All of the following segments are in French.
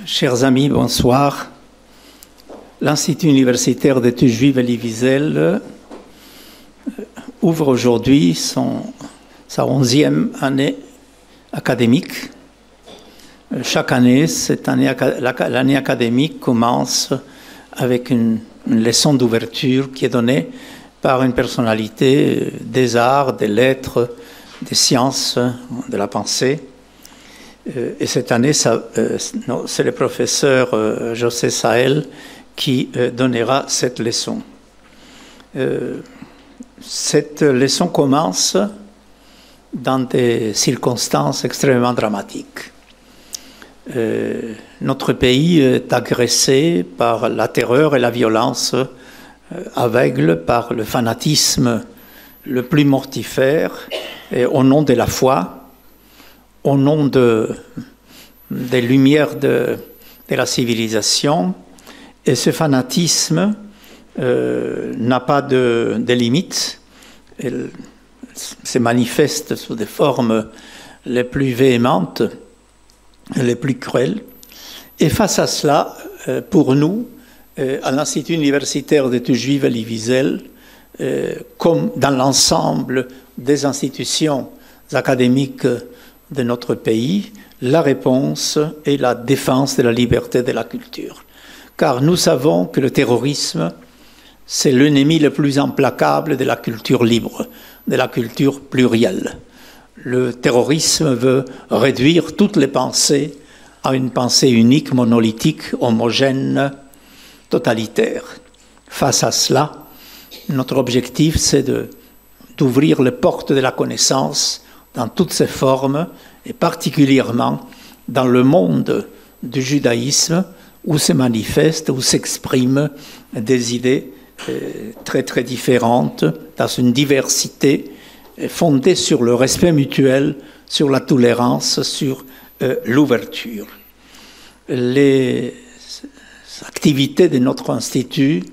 Chers amis, bonsoir. L'Institut universitaire d'études juives Elie Wiesel ouvre aujourd'hui sa 11e année académique. Chaque année, l'année académique commence avec une leçon d'ouverture qui est donnée par une personnalité des arts, des lettres, des sciences, de la pensée. Et cette année, c'est le professeur José Sahel qui donnera cette leçon. Cette leçon commence dans des circonstances extrêmement dramatiques. Notre pays est agressé par la terreur et la violence aveugle, par le fanatisme le plus mortifère, et au nom de la foi, au nom des lumières de la civilisation. Et ce fanatisme n'a pas de limites. Il se manifeste sous des formes les plus véhémentes, les plus cruelles. Et face à cela, pour nous, à l'Institut universitaire d'études juives Elie Wiesel, comme dans l'ensemble des institutions académiques de notre pays, la réponse est la défense de la liberté de la culture. Car nous savons que le terrorisme, c'est l'ennemi le plus implacable de la culture libre, de la culture plurielle. Le terrorisme veut réduire toutes les pensées à une pensée unique, monolithique, homogène, totalitaire. Face à cela, notre objectif, c'est d'ouvrir les portes de la connaissance dans toutes ses formes, et particulièrement dans le monde du judaïsme, où se manifestent, où s'expriment des idées très très différentes, dans une diversité fondée sur le respect mutuel, sur la tolérance, sur l'ouverture. Les activités de notre institut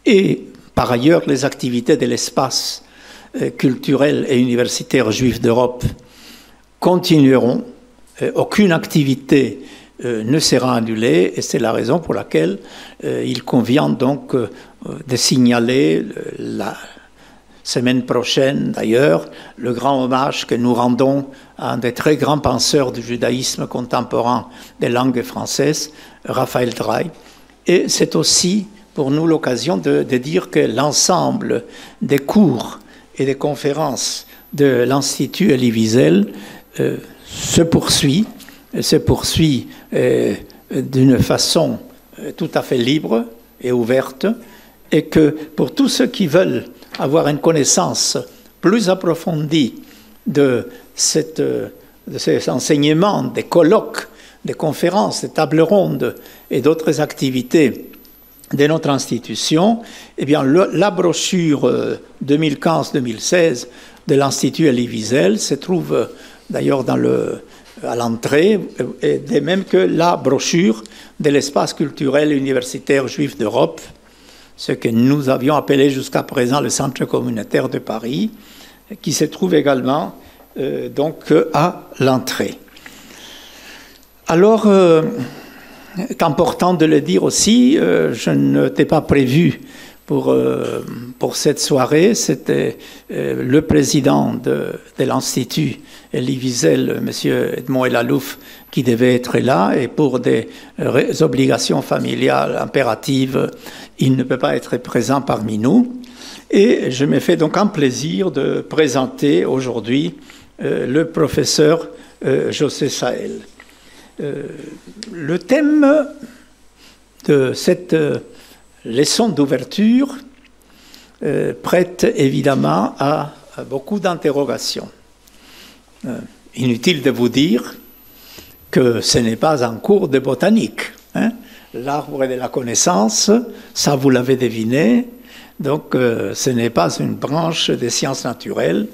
et par ailleurs les activités de l'espace culturel et universitaire juif d'Europe continueront. Aucune activité ne sera annulée et c'est la raison pour laquelle il convient donc de signaler la semaine prochaine d'ailleurs le grand hommage que nous rendons à un des très grands penseurs du judaïsme contemporain des langues françaises, Raphaël Drey. Et c'est aussi pour nous l'occasion de dire que l'ensemble des cours et des conférences de l'Institut Elie Wiesel se poursuit d'une façon tout à fait libre et ouverte, et que pour tous ceux qui veulent avoir une connaissance plus approfondie de ces enseignements, des colloques, des conférences, des tables rondes et d'autres activités de notre institution, eh bien, la brochure 2015-2016 de l'Institut Elie Wiesel se trouve d'ailleurs à l'entrée, et de même que la brochure de l'espace culturel universitaire juif d'Europe, ce que nous avions appelé jusqu'à présent le Centre communautaire de Paris, qui se trouve également donc à l'entrée. Alors, c'est important de le dire aussi, je ne t'ai pas prévu pour cette soirée, c'était le président de l'Institut Elie Wiesel, M. Edmond Elalouf, qui devait être là, et pour des obligations familiales impératives, il ne peut pas être présent parmi nous. Et je me fais donc un plaisir de présenter aujourd'hui le professeur José Sahel. Le thème de cette leçon d'ouverture prête évidemment à beaucoup d'interrogations. Inutile de vous dire que ce n'est pas un cours de botanique. L'arbre de la connaissance, ça vous l'avez deviné, donc ce n'est pas une branche des sciences naturelles,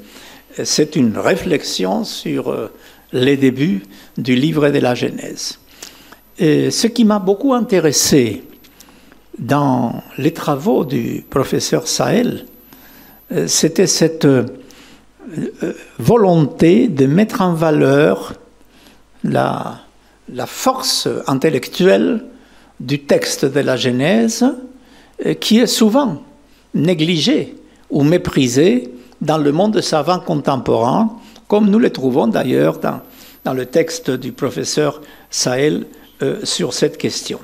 c'est une réflexion sur les débuts du livre de la Genèse. Et ce qui m'a beaucoup intéressé dans les travaux du professeur Sahel, c'était cette volonté de mettre en valeur la force intellectuelle du texte de la Genèse qui est souvent négligée ou méprisée dans le monde savant contemporain, comme nous le trouvons d'ailleurs dans le texte du professeur Sahel sur cette question.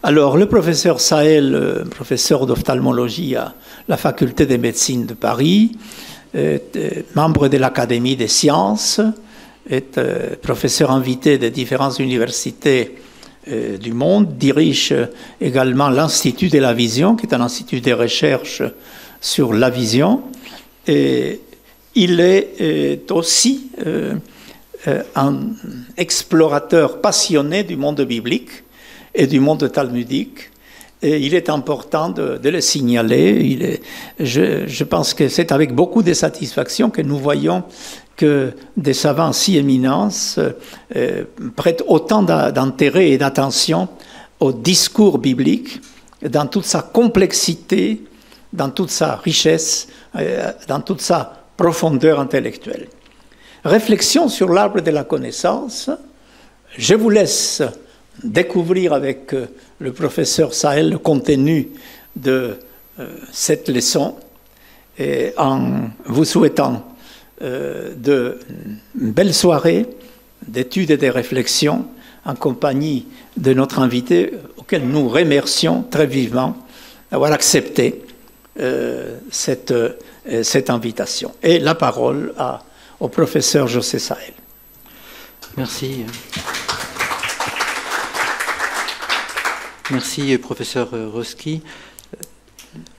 Alors, le professeur Sahel, professeur d'ophtalmologie à la faculté de médecine de Paris, est membre de l'Académie des sciences, est professeur invité de différentes universités du monde, dirige également l'Institut de la Vision, qui est un institut de recherche sur la vision, et il est aussi un explorateur passionné du monde biblique et du monde talmudique. Et il est important de le signaler. Je pense que c'est avec beaucoup de satisfaction que nous voyons que des savants si éminents prêtent autant d'intérêt et d'attention au discours biblique dans toute sa complexité, dans toute sa richesse, dans toute sa profondeur intellectuelle. Réflexion sur l'arbre de la connaissance. Je vous laisse découvrir avec le professeur Sahel le contenu de cette leçon et en vous souhaitant de belles soirées d'études et de réflexions en compagnie de notre invité auquel nous remercions très vivement d'avoir accepté cette invitation. Et la parole au professeur José Sahel. Merci. Merci, professeur Roski.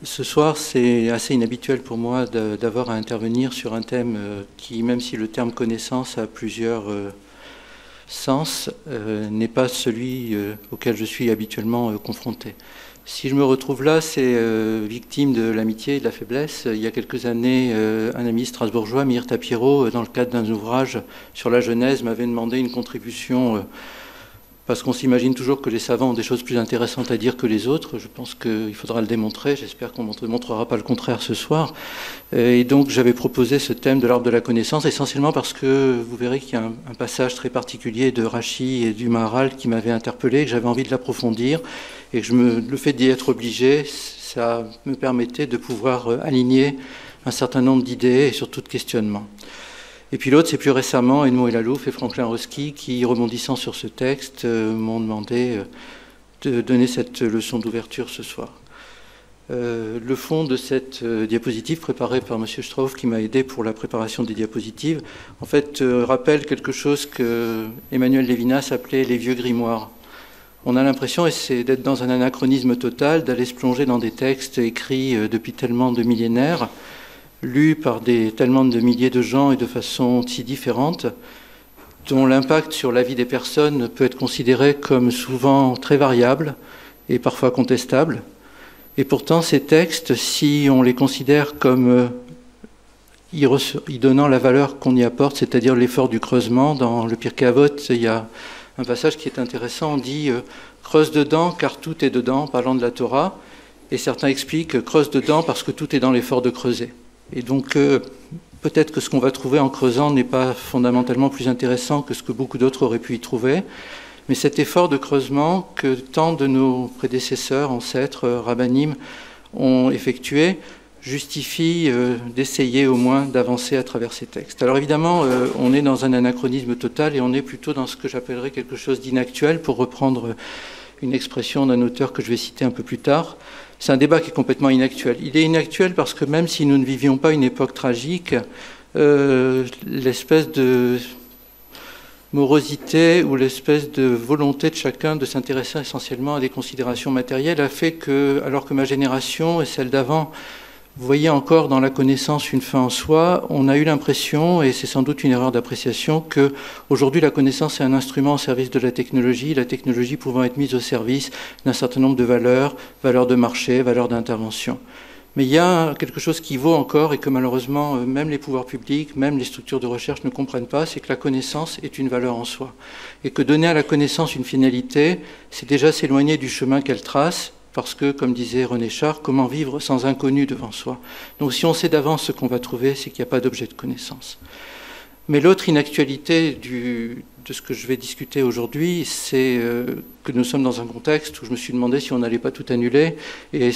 Ce soir, c'est assez inhabituel pour moi d'avoir à intervenir sur un thème qui, même si le terme connaissance a plusieurs sens, n'est pas celui auquel je suis habituellement confronté. Si je me retrouve là, c'est victime de l'amitié et de la faiblesse. Il y a quelques années, un ami strasbourgeois, Meir Tapiro, dans le cadre d'un ouvrage sur la Genèse, m'avait demandé une contribution parce qu'on s'imagine toujours que les savants ont des choses plus intéressantes à dire que les autres. Je pense qu'il faudra le démontrer. J'espère qu'on ne démontrera pas le contraire ce soir. Et donc, j'avais proposé ce thème de l'arbre de la connaissance, essentiellement parce que vous verrez qu'il y a un passage très particulier de Rachi et du Maharal qui m'avait interpellé, que j'avais envie de l'approfondir, et que le fait d'y être obligé, ça me permettait de pouvoir aligner un certain nombre d'idées et surtout de questionnements. Et puis l'autre, c'est plus récemment Edmond Elalouf et Franklin Roski qui, rebondissant sur ce texte, m'ont demandé de donner cette leçon d'ouverture ce soir. Le fond de cette diapositive préparée par M. Strauff, qui m'a aidé pour la préparation des diapositives, en fait, rappelle quelque chose que Emmanuel Lévinas appelait les vieux grimoires. On a l'impression, et c'est d'être dans un anachronisme total, d'aller se plonger dans des textes écrits depuis tellement de millénaires, lus par tellement de milliers de gens et de façon si différente, dont l'impact sur la vie des personnes peut être considéré comme souvent très variable et parfois contestable. Et pourtant, ces textes, si on les considère comme y donnant la valeur qu'on y apporte, c'est-à-dire l'effort du creusement, dans le Pirkei Avot, il y a un passage qui est intéressant, on dit « creuse dedans car tout est dedans », parlant de la Torah, et certains expliquent « creuse dedans parce que tout est dans l'effort de creuser ». Et donc, peut-être que ce qu'on va trouver en creusant n'est pas fondamentalement plus intéressant que ce que beaucoup d'autres auraient pu y trouver. Mais cet effort de creusement que tant de nos prédécesseurs, ancêtres, rabbinim ont effectué, justifie d'essayer au moins d'avancer à travers ces textes. Alors évidemment, on est dans un anachronisme total et on est plutôt dans ce que j'appellerais quelque chose d'inactuel, pour reprendre une expression d'un auteur que je vais citer un peu plus tard. C'est un débat qui est complètement inactuel. Il est inactuel parce que même si nous ne vivions pas une époque tragique, l'espèce de morosité ou l'espèce de volonté de chacun de s'intéresser essentiellement à des considérations matérielles a fait que, alors que ma génération et celle d'avant voyaient encore dans la connaissance une fin en soi, on a eu l'impression, et c'est sans doute une erreur d'appréciation, qu'aujourd'hui la connaissance est un instrument au service de la technologie pouvant être mise au service d'un certain nombre de valeurs de marché, valeurs d'intervention. Mais il y a quelque chose qui vaut encore et que malheureusement même les pouvoirs publics, même les structures de recherche ne comprennent pas, c'est que la connaissance est une valeur en soi. Et que donner à la connaissance une finalité, c'est déjà s'éloigner du chemin qu'elle trace, parce que, comme disait René Char, comment vivre sans inconnu devant soi? Donc si on sait d'avance ce qu'on va trouver, c'est qu'il n'y a pas d'objet de connaissance. Mais l'autre inactualité de ce que je vais discuter aujourd'hui, c'est que nous sommes dans un contexte où je me suis demandé si on n'allait pas tout annuler. Et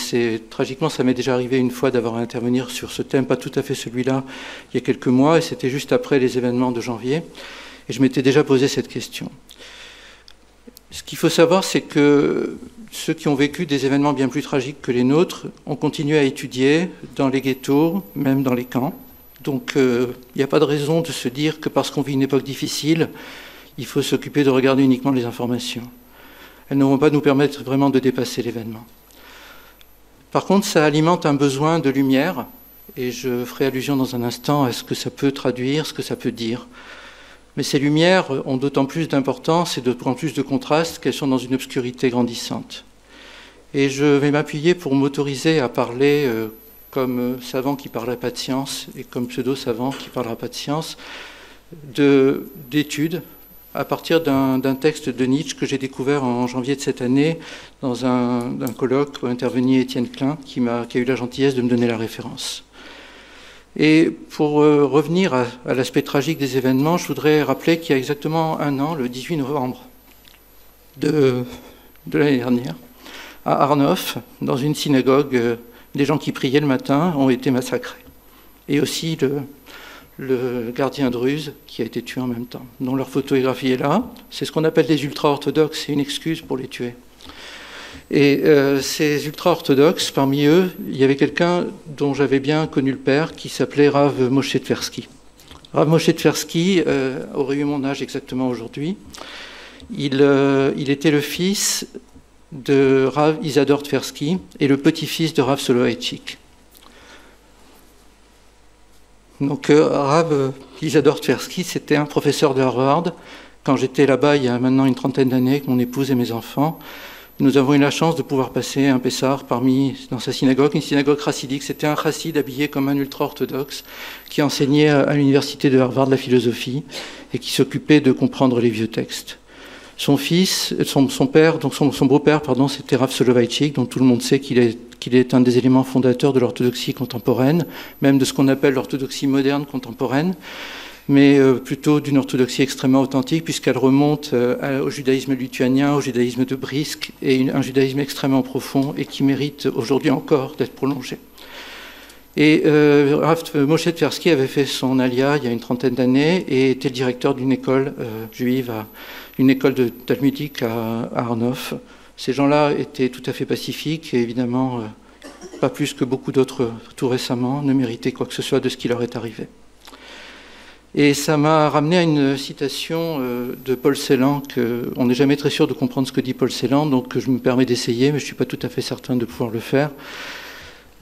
tragiquement, ça m'est déjà arrivé une fois d'avoir à intervenir sur ce thème, pas tout à fait celui-là, il y a quelques mois, et c'était juste après les événements de janvier. Et je m'étais déjà posé cette question. Ce qu'il faut savoir, c'est que ceux qui ont vécu des événements bien plus tragiques que les nôtres ont continué à étudier dans les ghettos, même dans les camps. Donc il n'y a pas de raison de se dire que parce qu'on vit une époque difficile, il faut s'occuper de regarder uniquement les informations. Elles ne vont pas nous permettre vraiment de dépasser l'événement. Par contre, ça alimente un besoin de lumière, et je ferai allusion dans un instant à ce que ça peut traduire, ce que ça peut dire. Mais ces lumières ont d'autant plus d'importance et d'autant plus de contraste qu'elles sont dans une obscurité grandissante. Et je vais m'appuyer pour m'autoriser à parler comme savant qui ne parlera pas de science et comme pseudo-savant qui ne parlera pas de science, d'études à partir d'un texte de Nietzsche que j'ai découvert en janvier de cette année dans un colloque où intervenait Étienne Klein qui a eu la gentillesse de me donner la référence. Et pour revenir à l'aspect tragique des événements, je voudrais rappeler qu'il y a exactement un an, le 18 novembre de l'année dernière, à Arnhof, dans une synagogue, des gens qui priaient le matin ont été massacrés. Et aussi le gardien druze qui a été tué en même temps, dont leur photographie est là. C'est ce qu'on appelle des ultra-orthodoxes, c'est une excuse pour les tuer. Et ces ultra-orthodoxes, parmi eux, il y avait quelqu'un dont j'avais bien connu le père, qui s'appelait Rav Moshe Tversky. Rav Moshe Tversky aurait eu mon âge exactement aujourd'hui. Il était le fils de Rav Isador Tversky et le petit-fils de Rav Soloveitchik. Donc Rav Isador Tversky, c'était un professeur de Harvard. Quand j'étais là-bas, il y a maintenant une trentaine d'années, avec mon épouse et mes enfants, nous avons eu la chance de pouvoir passer un Pessar dans sa synagogue, une synagogue chassidique. C'était un chassid habillé comme un ultra-orthodoxe qui enseignait à l'université de Harvard la philosophie et qui s'occupait de comprendre les vieux textes. Son beau-père, c'était Rav Soloveitchik, dont tout le monde sait qu'il est un des éléments fondateurs de l'orthodoxie contemporaine, même de ce qu'on appelle l'orthodoxie moderne contemporaine, mais plutôt d'une orthodoxie extrêmement authentique, puisqu'elle remonte au judaïsme lituanien, au judaïsme de Brisk, et un judaïsme extrêmement profond et qui mérite aujourd'hui encore d'être prolongé. Et Rav Moshe Tversky avait fait son alia il y a une trentaine d'années et était le directeur d'une école juive, une école talmudique à Arnhof. Ces gens-là étaient tout à fait pacifiques et évidemment, pas plus que beaucoup d'autres tout récemment, ne méritaient quoi que ce soit de ce qui leur est arrivé. Et ça m'a ramené à une citation de Paul Celan, on n'est jamais très sûr de comprendre ce que dit Paul Celan, donc je me permets d'essayer, mais je ne suis pas tout à fait certain de pouvoir le faire.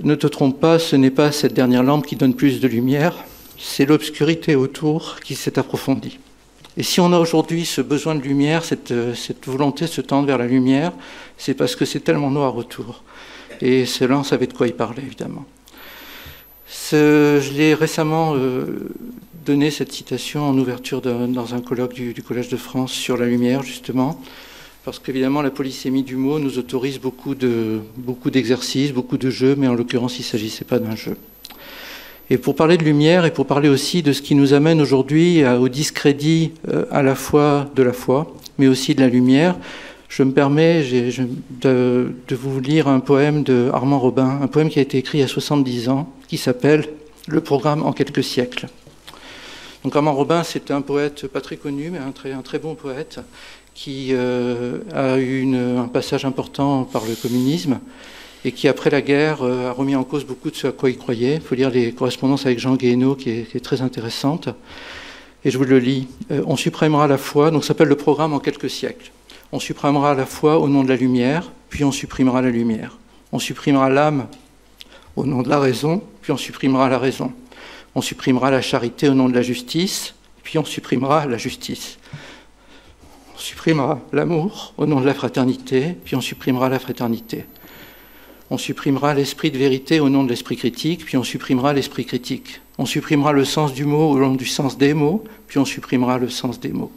Ne te trompe pas, ce n'est pas cette dernière lampe qui donne plus de lumière, c'est l'obscurité autour qui s'est approfondie. Et si on a aujourd'hui ce besoin de lumière, cette volonté de se tendre vers la lumière, c'est parce que c'est tellement noir autour. Et Celan savait de quoi il parlait, évidemment. Je l'ai récemment donné cette citation en ouverture dans un colloque du Collège de France sur la lumière, justement, parce qu'évidemment la polysémie du mot nous autorise beaucoup d'exercices, beaucoup de jeux, mais en l'occurrence il ne s'agissait pas d'un jeu. Et pour parler de lumière et pour parler aussi de ce qui nous amène aujourd'hui au discrédit à la fois de la foi, mais aussi de la lumière, je me permets de vous lire un poème de Armand Robin, un poème qui a été écrit il y a 70 ans, qui s'appelle « Le programme en quelques siècles ». Donc Armand Robin, c'est un poète pas très connu, mais un très bon poète, qui a eu un passage important par le communisme et qui, après la guerre, a remis en cause beaucoup de ce à quoi il croyait. Il faut lire les correspondances avec Jean Guéhenno, qui est très intéressante. Et je vous le lis. On supprimera la foi, donc ça s'appelle le programme en quelques siècles. On supprimera la foi au nom de la lumière, puis on supprimera la lumière. On supprimera l'âme au nom de la raison, puis on supprimera la raison. On supprimera la charité au nom de la justice, puis on supprimera la justice. On supprimera l'amour au nom de la fraternité, puis on supprimera la fraternité. On supprimera l'esprit de vérité au nom de l'esprit critique, puis on supprimera l'esprit critique. On supprimera le sens du mot au nom du sens des mots, puis on supprimera le sens des mots.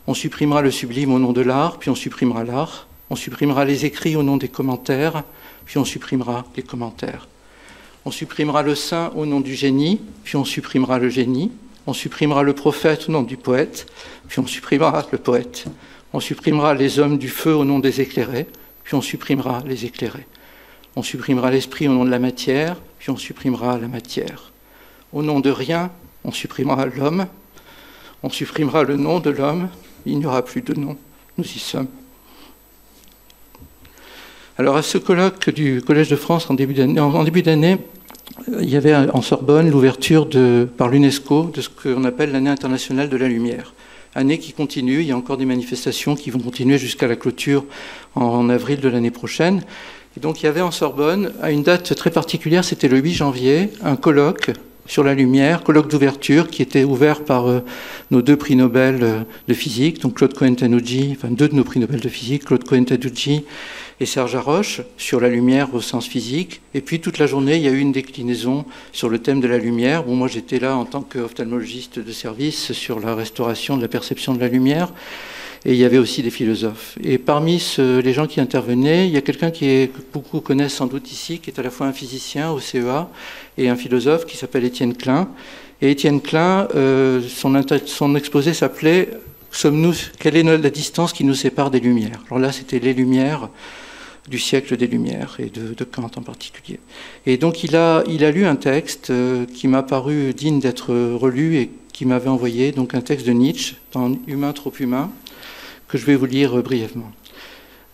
On supprimera le sublime au nom de l'art, puis on supprimera l'art. On supprimera les écrits au nom des commentaires, puis on supprimera les commentaires. On supprimera le saint au nom du génie, puis on supprimera le génie. On supprimera le prophète au nom du poète, puis on supprimera le poète. On supprimera les hommes du feu au nom des éclairés, puis on supprimera les éclairés. On supprimera l'esprit au nom de la matière, puis on supprimera la matière. Au nom de rien, on supprimera l'homme, on supprimera le nom de l'homme, il n'y aura plus de nom, nous y sommes. Alors à ce colloque du Collège de France en début d'année, il y avait en Sorbonne l'ouverture par l'UNESCO de ce qu'on appelle l'année internationale de la lumière. Année qui continue, il y a encore des manifestations qui vont continuer jusqu'à la clôture en avril de l'année prochaine. Et donc il y avait en Sorbonne, à une date très particulière, c'était le 8 janvier, un colloque sur la lumière, colloque d'ouverture qui était ouvert par nos 2 prix Nobel de physique, donc Claude Cohen-Tanouji, enfin 2 de nos prix Nobel de physique, Claude Cohen-Tanouji et Serge Haroche, sur la lumière au sens physique. Et puis toute la journée, il y a eu une déclinaison sur le thème de la lumière. Bon, moi j'étais là en tant qu'ophtalmologiste de service sur la restauration de la perception de la lumière. Et il y avait aussi des philosophes. Et parmi les gens qui intervenaient, il y a quelqu'un que beaucoup connaissent sans doute ici, qui est à la fois un physicien au CEA et un philosophe qui s'appelle Étienne Klein. Et Étienne Klein, son exposé s'appelait « Quelle est la distance qui nous sépare des Lumières ?» Alors là, c'était les Lumières du siècle des Lumières, et de Kant en particulier. Et donc il a lu un texte qui m'a paru digne d'être relu et qui m'avait envoyé, donc un texte de Nietzsche, dans « Humain trop humain », que je vais vous lire brièvement.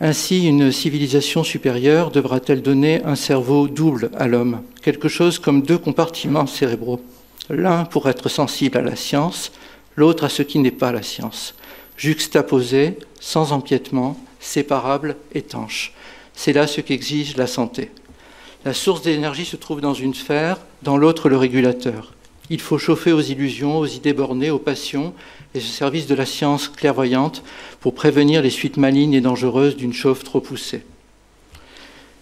Ainsi, une civilisation supérieure devra-t-elle donner un cerveau double à l'homme, quelque chose comme 2 compartiments cérébraux, l'un pour être sensible à la science, l'autre à ce qui n'est pas la science, juxtaposés, sans empiètement, séparables, étanches. C'est là ce qu'exige la santé. La source d'énergie se trouve dans une sphère, dans l'autre le régulateur. Il faut chauffer aux illusions, aux idées bornées, aux passions, et ce service de la science clairvoyante pour prévenir les suites malignes et dangereuses d'une chauffe trop poussée.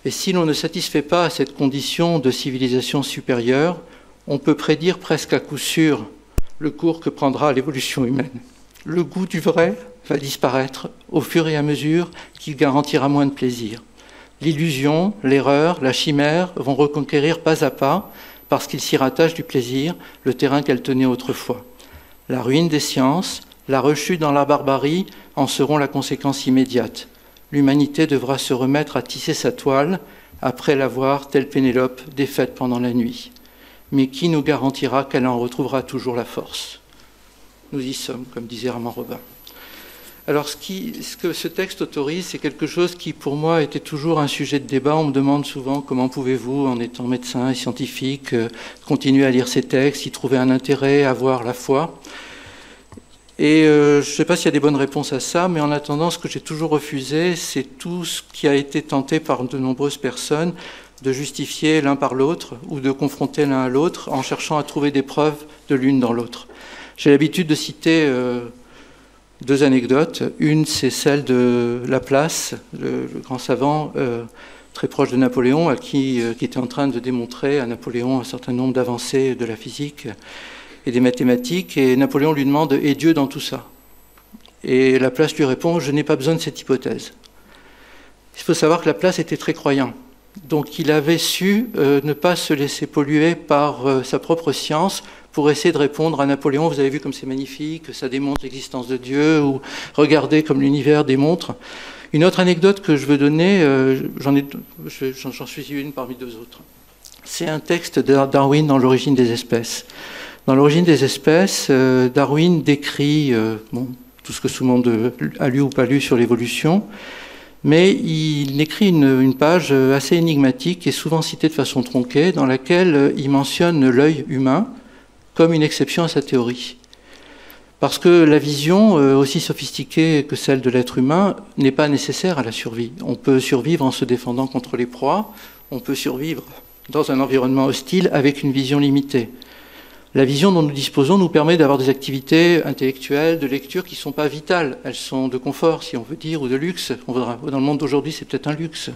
Et si l'on ne satisfait pas à cette condition de civilisation supérieure, on peut prédire presque à coup sûr le cours que prendra l'évolution humaine. Le goût du vrai va disparaître au fur et à mesure qu'il garantira moins de plaisir. L'illusion, l'erreur, la chimère vont reconquérir pas à pas, parce qu'il s'y rattache du plaisir, le terrain qu'elle tenait autrefois. La ruine des sciences, la rechute dans la barbarie en seront la conséquence immédiate. L'humanité devra se remettre à tisser sa toile après l'avoir, telle Pénélope, défaite pendant la nuit. Mais qui nous garantira qu'elle en retrouvera toujours la force? Nous y sommes, comme disait Armand Robin. Alors ce que ce texte autorise, c'est quelque chose qui pour moi était toujours un sujet de débat. On me demande souvent comment pouvez-vous, en étant médecin et scientifique, continuer à lire ces textes, y trouver un intérêt, avoir la foi. Et je ne sais pas s'il y a des bonnes réponses à ça, mais en attendant, ce que j'ai toujours refusé, c'est tout ce qui a été tenté par de nombreuses personnes de justifier l'un par l'autre ou de confronter l'un à l'autre en cherchant à trouver des preuves de l'une dans l'autre. J'ai l'habitude de citer 2 anecdotes. Une, c'est celle de Laplace, le grand savant très proche de Napoléon, qui était en train de démontrer à Napoléon un certain nombre d'avancées de la physique et des mathématiques. Et Napoléon lui demande « Et Dieu dans tout ça ?» Et Laplace lui répond « Je n'ai pas besoin de cette hypothèse ». Il faut savoir que Laplace était très croyant. Donc il avait su ne pas se laisser polluer par sa propre science pour essayer de répondre à Napoléon. Vous avez vu comme c'est magnifique, ça démontre l'existence de Dieu, ou regardez comme l'univers démontre. Une autre anecdote que je veux donner, j'en suis une parmi 2 autres. C'est un texte de Darwin dans l'origine des espèces. Dans l'origine des espèces, Darwin décrit tout ce que tout le monde a lu ou pas lu sur l'évolution, mais il écrit une page assez énigmatique et souvent citée de façon tronquée, dans laquelle il mentionne l'œil humain comme une exception à sa théorie. Parce que la vision, aussi sophistiquée que celle de l'être humain, n'est pas nécessaire à la survie. On peut survivre en se défendant contre les proies, on peut survivre dans un environnement hostile avec une vision limitée. La vision dont nous disposons nous permet d'avoir des activités intellectuelles, de lecture qui ne sont pas vitales. Elles sont de confort, si on veut dire, ou de luxe. Dans le monde d'aujourd'hui, c'est peut-être un luxe.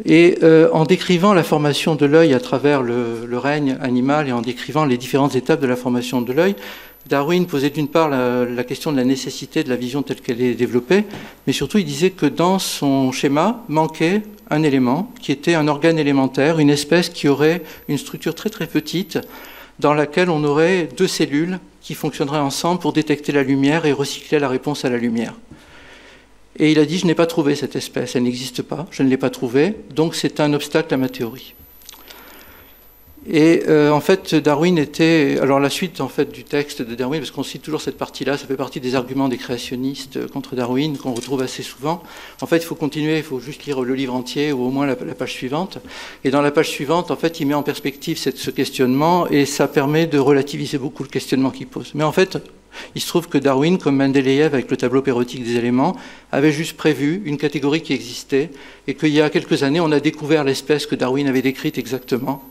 Et en décrivant la formation de l'œil à travers le règne animal et en décrivant les différentes étapes de la formation de l'œil, Darwin posait d'une part la question de la nécessité de la vision telle qu'elle est développée, mais surtout il disait que dans son schéma manquait un élément qui était un organe élémentaire, une espèce qui aurait une structure très très petite, dans laquelle on aurait deux cellules qui fonctionneraient ensemble pour détecter la lumière et recycler la réponse à la lumière. Et il a dit, je n'ai pas trouvé cette espèce, elle n'existe pas, je ne l'ai pas trouvée, donc c'est un obstacle à ma théorie. Et en fait, Darwin était... Alors la suite en fait, du texte de Darwin, parce qu'on cite toujours cette partie-là, ça fait partie des arguments des créationnistes contre Darwin, qu'on retrouve assez souvent. En fait, il faut continuer, il faut juste lire le livre entier, ou au moins la page suivante. Et dans la page suivante, en fait, il met en perspective ce questionnement, et ça permet de relativiser beaucoup le questionnement qu'il pose. Mais en fait, il se trouve que Darwin, comme Mendeleïev avec le tableau pérotique des éléments, avait juste prévu une catégorie qui existait et qu'il y a quelques années, on a découvert l'espèce que Darwin avait décrite exactement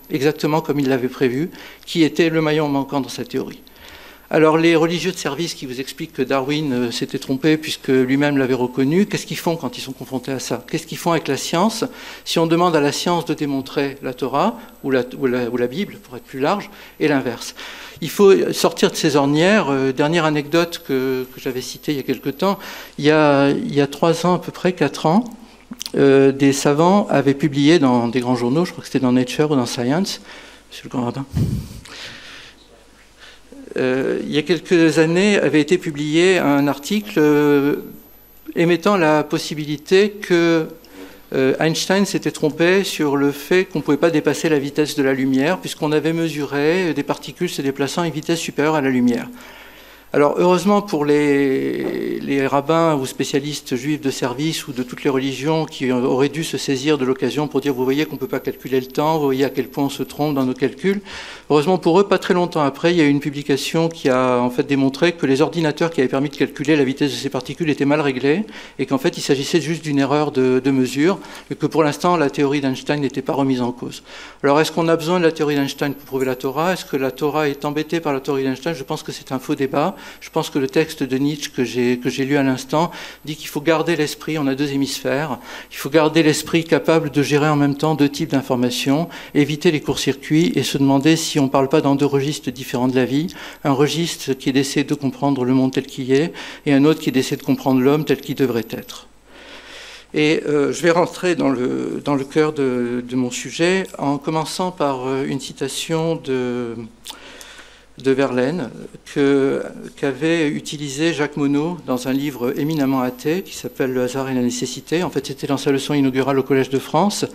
comme il l'avait prévu, qui était le maillon manquant dans sa théorie. Alors les religieux de service qui vous expliquent que Darwin s'était trompé puisque lui-même l'avait reconnu, qu'est-ce qu'ils font quand ils sont confrontés à ça? Qu'est-ce qu'ils font avec la science? Si on demande à la science de démontrer la Torah ou la Bible, pour être plus large, et l'inverse. Il faut sortir de ces ornières. Dernière anecdote que j'avais citée il y a quelque temps, il y a 3 ans, à peu près 4 ans, des savants avaient publié dans des grands journaux, je crois que c'était dans Nature ou dans Science, monsieur le grand rabbin, il y a quelques années avait été publié un article émettant la possibilité que Einstein s'était trompé sur le fait qu'on ne pouvait pas dépasser la vitesse de la lumière, puisqu'on avait mesuré des particules se déplaçant à une vitesse supérieure à la lumière. Alors heureusement pour les rabbins ou spécialistes juifs de service ou de toutes les religions qui auraient dû se saisir de l'occasion pour dire vous voyez qu'on ne peut pas calculer le temps, vous voyez à quel point on se trompe dans nos calculs. Heureusement pour eux, pas très longtemps après, il y a eu une publication qui a en fait démontré que les ordinateurs qui avaient permis de calculer la vitesse de ces particules étaient mal réglés et qu'en fait il s'agissait juste d'une erreur de mesure et que pour l'instant la théorie d'Einstein n'était pas remise en cause. Alors est-ce qu'on a besoin de la théorie d'Einstein pour prouver la Torah? Est-ce que la Torah est embêtée par la théorie d'Einstein? Je pense que c'est un faux débat. Je pense que le texte de Nietzsche que j'ai lu à l'instant dit qu'il faut garder l'esprit, on a 2 hémisphères, il faut garder l'esprit capable de gérer en même temps 2 types d'informations, éviter les courts-circuits et se demander si on ne parle pas dans 2 registres différents de la vie, un registre qui est d'essayer de comprendre le monde tel qu'il est et un autre qui est d'essayer de comprendre l'homme tel qu'il devrait être. Et je vais rentrer dans le cœur de mon sujet en commençant par une citation de Verlaine qu'avait utilisé Jacques Monod dans un livre éminemment athée qui s'appelle Le hasard et la nécessité. En fait, c'était dans sa leçon inaugurale au Collège de France.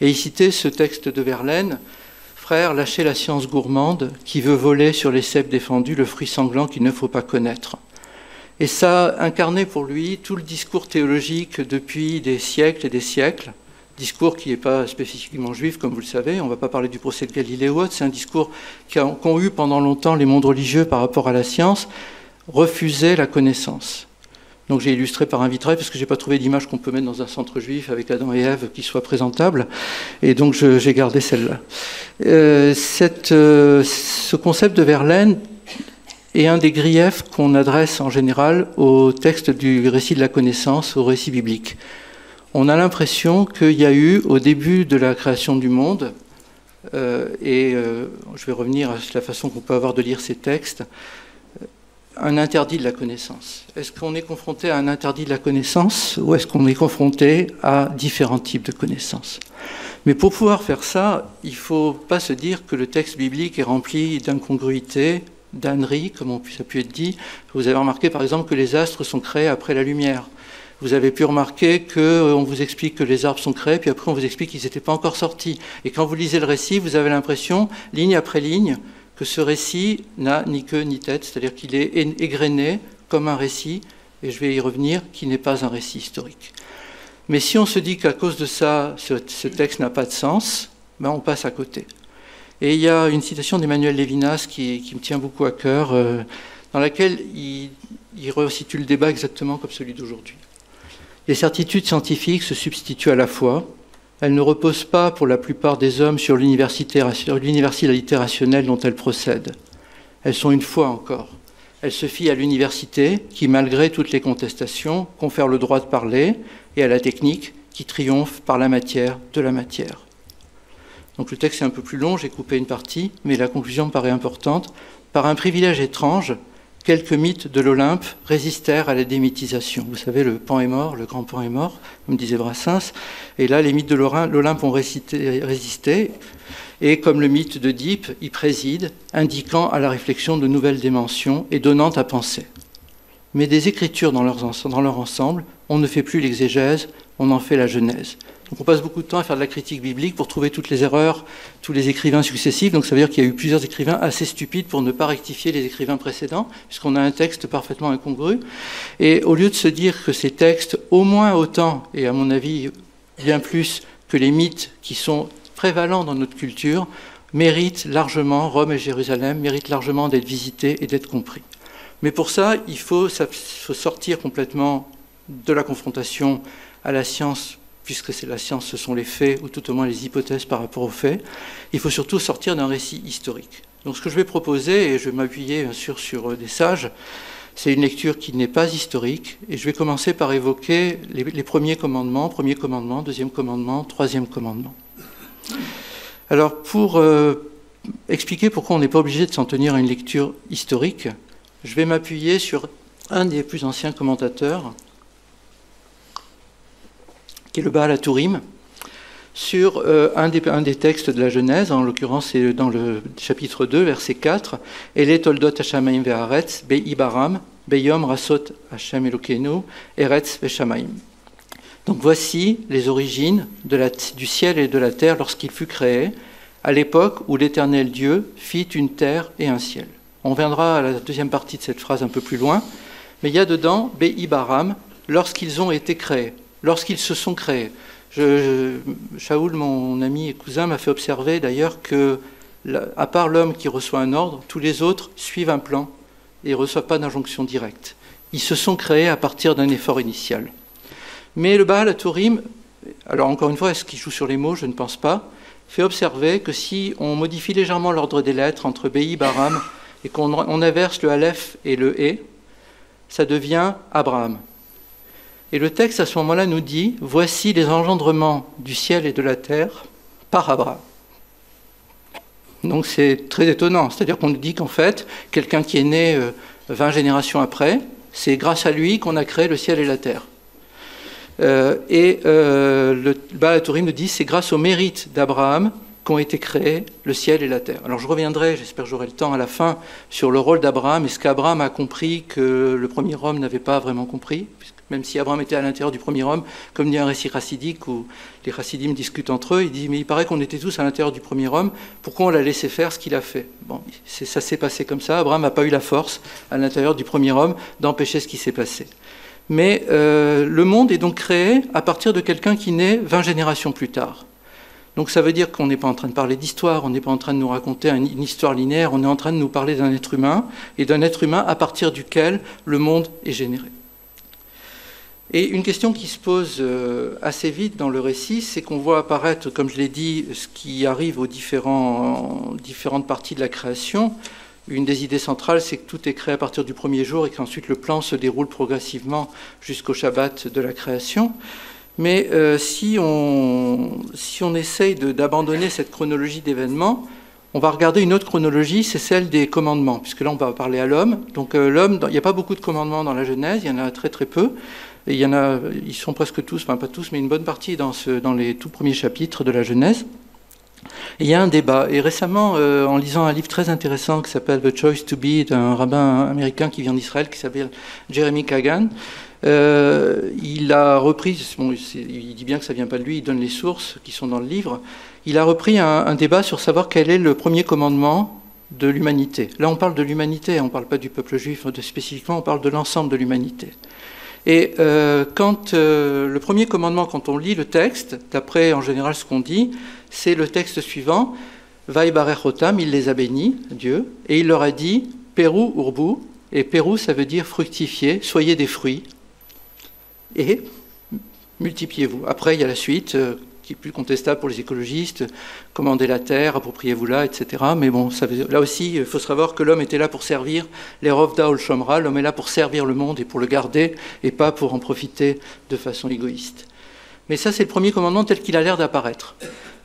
Et il citait ce texte de Verlaine: « Frère, lâchez la science gourmande qui veut voler sur les cèpes défendus le fruit sanglant qu'il ne faut pas connaître. » Et ça incarnait pour lui tout le discours théologique depuis des siècles et des siècles. Discours qui n'est pas spécifiquement juif, comme vous le savez. On ne va pas parler du procès de Galilée ou autre. C'est un discours qu'ont eu pendant longtemps les mondes religieux par rapport à la science, refuser la connaissance. Donc j'ai illustré par un vitrail, parce que je n'ai pas trouvé d'image qu'on peut mettre dans un centre juif avec Adam et Ève qui soit présentable. Et donc j'ai gardé celle-là. Ce concept de Verlaine est un des griefs qu'on adresse en général au texte du récit de la connaissance, au récit biblique. On a l'impression qu'il y a eu, au début de la création du monde, je vais revenir à la façon qu'on peut avoir de lire ces textes, un interdit de la connaissance. Est-ce qu'on est confronté à un interdit de la connaissance ou est-ce qu'on est confronté à différents types de connaissances? Mais pour pouvoir faire ça, il ne faut pas se dire que le texte biblique est rempli d'incongruités, d'âneries, comme ça a pu être dit. Vous avez remarqué par exemple que les astres sont créés après la lumière. Vous avez pu remarquer qu'on vous explique que les arbres sont créés, puis après on vous explique qu'ils n'étaient pas encore sortis. Et quand vous lisez le récit, vous avez l'impression, ligne après ligne, que ce récit n'a ni queue ni tête, c'est-à-dire qu'il est égrené comme un récit, et je vais y revenir, qui n'est pas un récit historique. Mais si on se dit qu'à cause de ça, ce texte n'a pas de sens, ben on passe à côté. Et il y a une citation d'Emmanuel Lévinas qui me tient beaucoup à cœur, dans laquelle il resitue le débat exactement comme celui d'aujourd'hui. Les certitudes scientifiques se substituent à la foi. Elles ne reposent pas, pour la plupart des hommes, sur l'universalité rationnelle dont elles procèdent. Elles sont une foi encore. Elles se fient à l'université, qui, malgré toutes les contestations, confère le droit de parler, et à la technique, qui triomphe par la matière de la matière. Donc le texte est un peu plus long, j'ai coupé une partie, mais la conclusion me paraît importante. Par un privilège étrange, quelques mythes de l'Olympe résistèrent à la démythisation. Vous savez, le pan est mort, le grand pan est mort, comme disait Brassens. Et là, les mythes de l'Olympe ont résisté. Et comme le mythe d'Oedipe, il préside, indiquant à la réflexion de nouvelles dimensions et donnant à penser. Mais des écritures dans leur ensemble, on ne fait plus l'exégèse, on en fait la genèse. Donc on passe beaucoup de temps à faire de la critique biblique pour trouver toutes les erreurs, tous les écrivains successifs. Donc ça veut dire qu'il y a eu plusieurs écrivains assez stupides pour ne pas rectifier les écrivains précédents, puisqu'on a un texte parfaitement incongru. Et au lieu de se dire que ces textes, au moins autant, et à mon avis bien plus que les mythes qui sont prévalents dans notre culture, méritent largement, Rome et Jérusalem méritent largement d'être visités et d'être compris. Mais pour ça, il faut sortir complètement de la confrontation à la science, puisque c'est la science, ce sont les faits, ou tout au moins les hypothèses par rapport aux faits. Il faut surtout sortir d'un récit historique. Donc ce que je vais proposer, et je vais m'appuyer bien sûr sur des sages, c'est une lecture qui n'est pas historique, et je vais commencer par évoquer les premiers commandements, premier commandement, deuxième commandement, troisième commandement. Alors pour expliquer pourquoi on n'est pas obligé de s'en tenir à une lecture historique, je vais m'appuyer sur un des plus anciens commentateurs, qui est le Baal HaTurim, sur un des textes de la Genèse, en l'occurrence c'est dans le chapitre 2, verset 4, « Ele toldot Hashamayim ve'aretz, be'ibaram, be'yom rasot Hashem Elokeinu, eretz ve'shamayim » Donc voici les origines du ciel et de la terre lorsqu'il fut créé, à l'époque où l'Éternel Dieu fit une terre et un ciel. On viendra à la deuxième partie de cette phrase un peu plus loin, mais il y a dedans « be'ibaram » lorsqu'ils ont été créés. Lorsqu'ils se sont créés. Shaoul, mon ami et cousin, m'a fait observer d'ailleurs que, à part l'homme qui reçoit un ordre, tous les autres suivent un plan et ne reçoivent pas d'injonction directe. Ils se sont créés à partir d'un effort initial. Mais le Baal HaTurim, alors encore une fois, est-ce qu'il joue sur les mots? Je ne pense pas, fait observer que si on modifie légèrement l'ordre des lettres entre Be'i, Baram, et qu'on inverse le Aleph et le E, ça devient Abraham. Et le texte, à ce moment-là, nous dit « Voici les engendrements du ciel et de la terre par Abraham ». Donc c'est très étonnant. C'est-à-dire qu'on nous dit qu'en fait, quelqu'un qui est né 20 générations après, c'est grâce à lui qu'on a créé le ciel et la terre. Le Baal HaTurim nous dit « C'est grâce au mérite d'Abraham qu'ont été créés le ciel et la terre ». Alors je reviendrai, j'espère que j'aurai le temps à la fin, sur le rôle d'Abraham et ce qu'Abraham a compris que le premier homme n'avait pas vraiment compris, même si Abraham était à l'intérieur du premier homme, comme dit un récit chassidique où les chassidim discutent entre eux, il dit « Mais il paraît qu'on était tous à l'intérieur du premier homme, pourquoi on l'a laissé faire ce qu'il a fait ?» Bon, ça s'est passé comme ça, Abraham n'a pas eu la force à l'intérieur du premier homme d'empêcher ce qui s'est passé. Mais le monde est donc créé à partir de quelqu'un qui naît 20 générations plus tard. Donc ça veut dire qu'on n'est pas en train de parler d'histoire, on n'est pas en train de nous raconter une histoire linéaire, on est en train de nous parler d'un être humain, et d'un être humain à partir duquel le monde est généré. Et une question qui se pose assez vite dans le récit, c'est qu'on voit apparaître, comme je l'ai dit, ce qui arrive aux différentes parties de la création. Une des idées centrales, c'est que tout est créé à partir du premier jour et qu'ensuite le plan se déroule progressivement jusqu'au Shabbat de la création. Mais si on essaye d'abandonner cette chronologie d'événements, on va regarder une autre chronologie, c'est celle des commandements, puisque là on va parler à l'homme. Donc l'homme, il n'y a pas beaucoup de commandements dans la Genèse, il y en a très très peu. Et ils sont presque tous, enfin pas tous, mais une bonne partie dans les tout premiers chapitres de la Genèse. Et il y a un débat. Et récemment, en lisant un livre très intéressant qui s'appelle The Choice to Be, d'un rabbin américain qui vient d'Israël, qui s'appelle Jeremy Kagan, il a repris, bon, il dit bien que ça ne vient pas de lui, il donne les sources qui sont dans le livre, il a repris un débat sur savoir quel est le premier commandement de l'humanité. Là, on parle de l'humanité, on ne parle pas du peuple juif spécifiquement, on parle de l'ensemble de l'humanité. Et quand le premier commandement, quand on lit le texte, d'après en général ce qu'on dit, c'est le texte suivant, Vaïbarechotam, il les a bénis, Dieu, et il leur a dit, Peru urbu, et Peru ça veut dire fructifier, soyez des fruits, et multipliez-vous. Après il y a la suite, qui est plus contestable pour les écologistes, commandez la terre, appropriez-vous-la, etc. Mais bon, là aussi, il faut savoir que l'homme était là pour servir les Rovda ol Shomra, l'homme est là pour servir le monde et pour le garder, et pas pour en profiter de façon égoïste. Mais ça, c'est le premier commandement tel qu'il a l'air d'apparaître.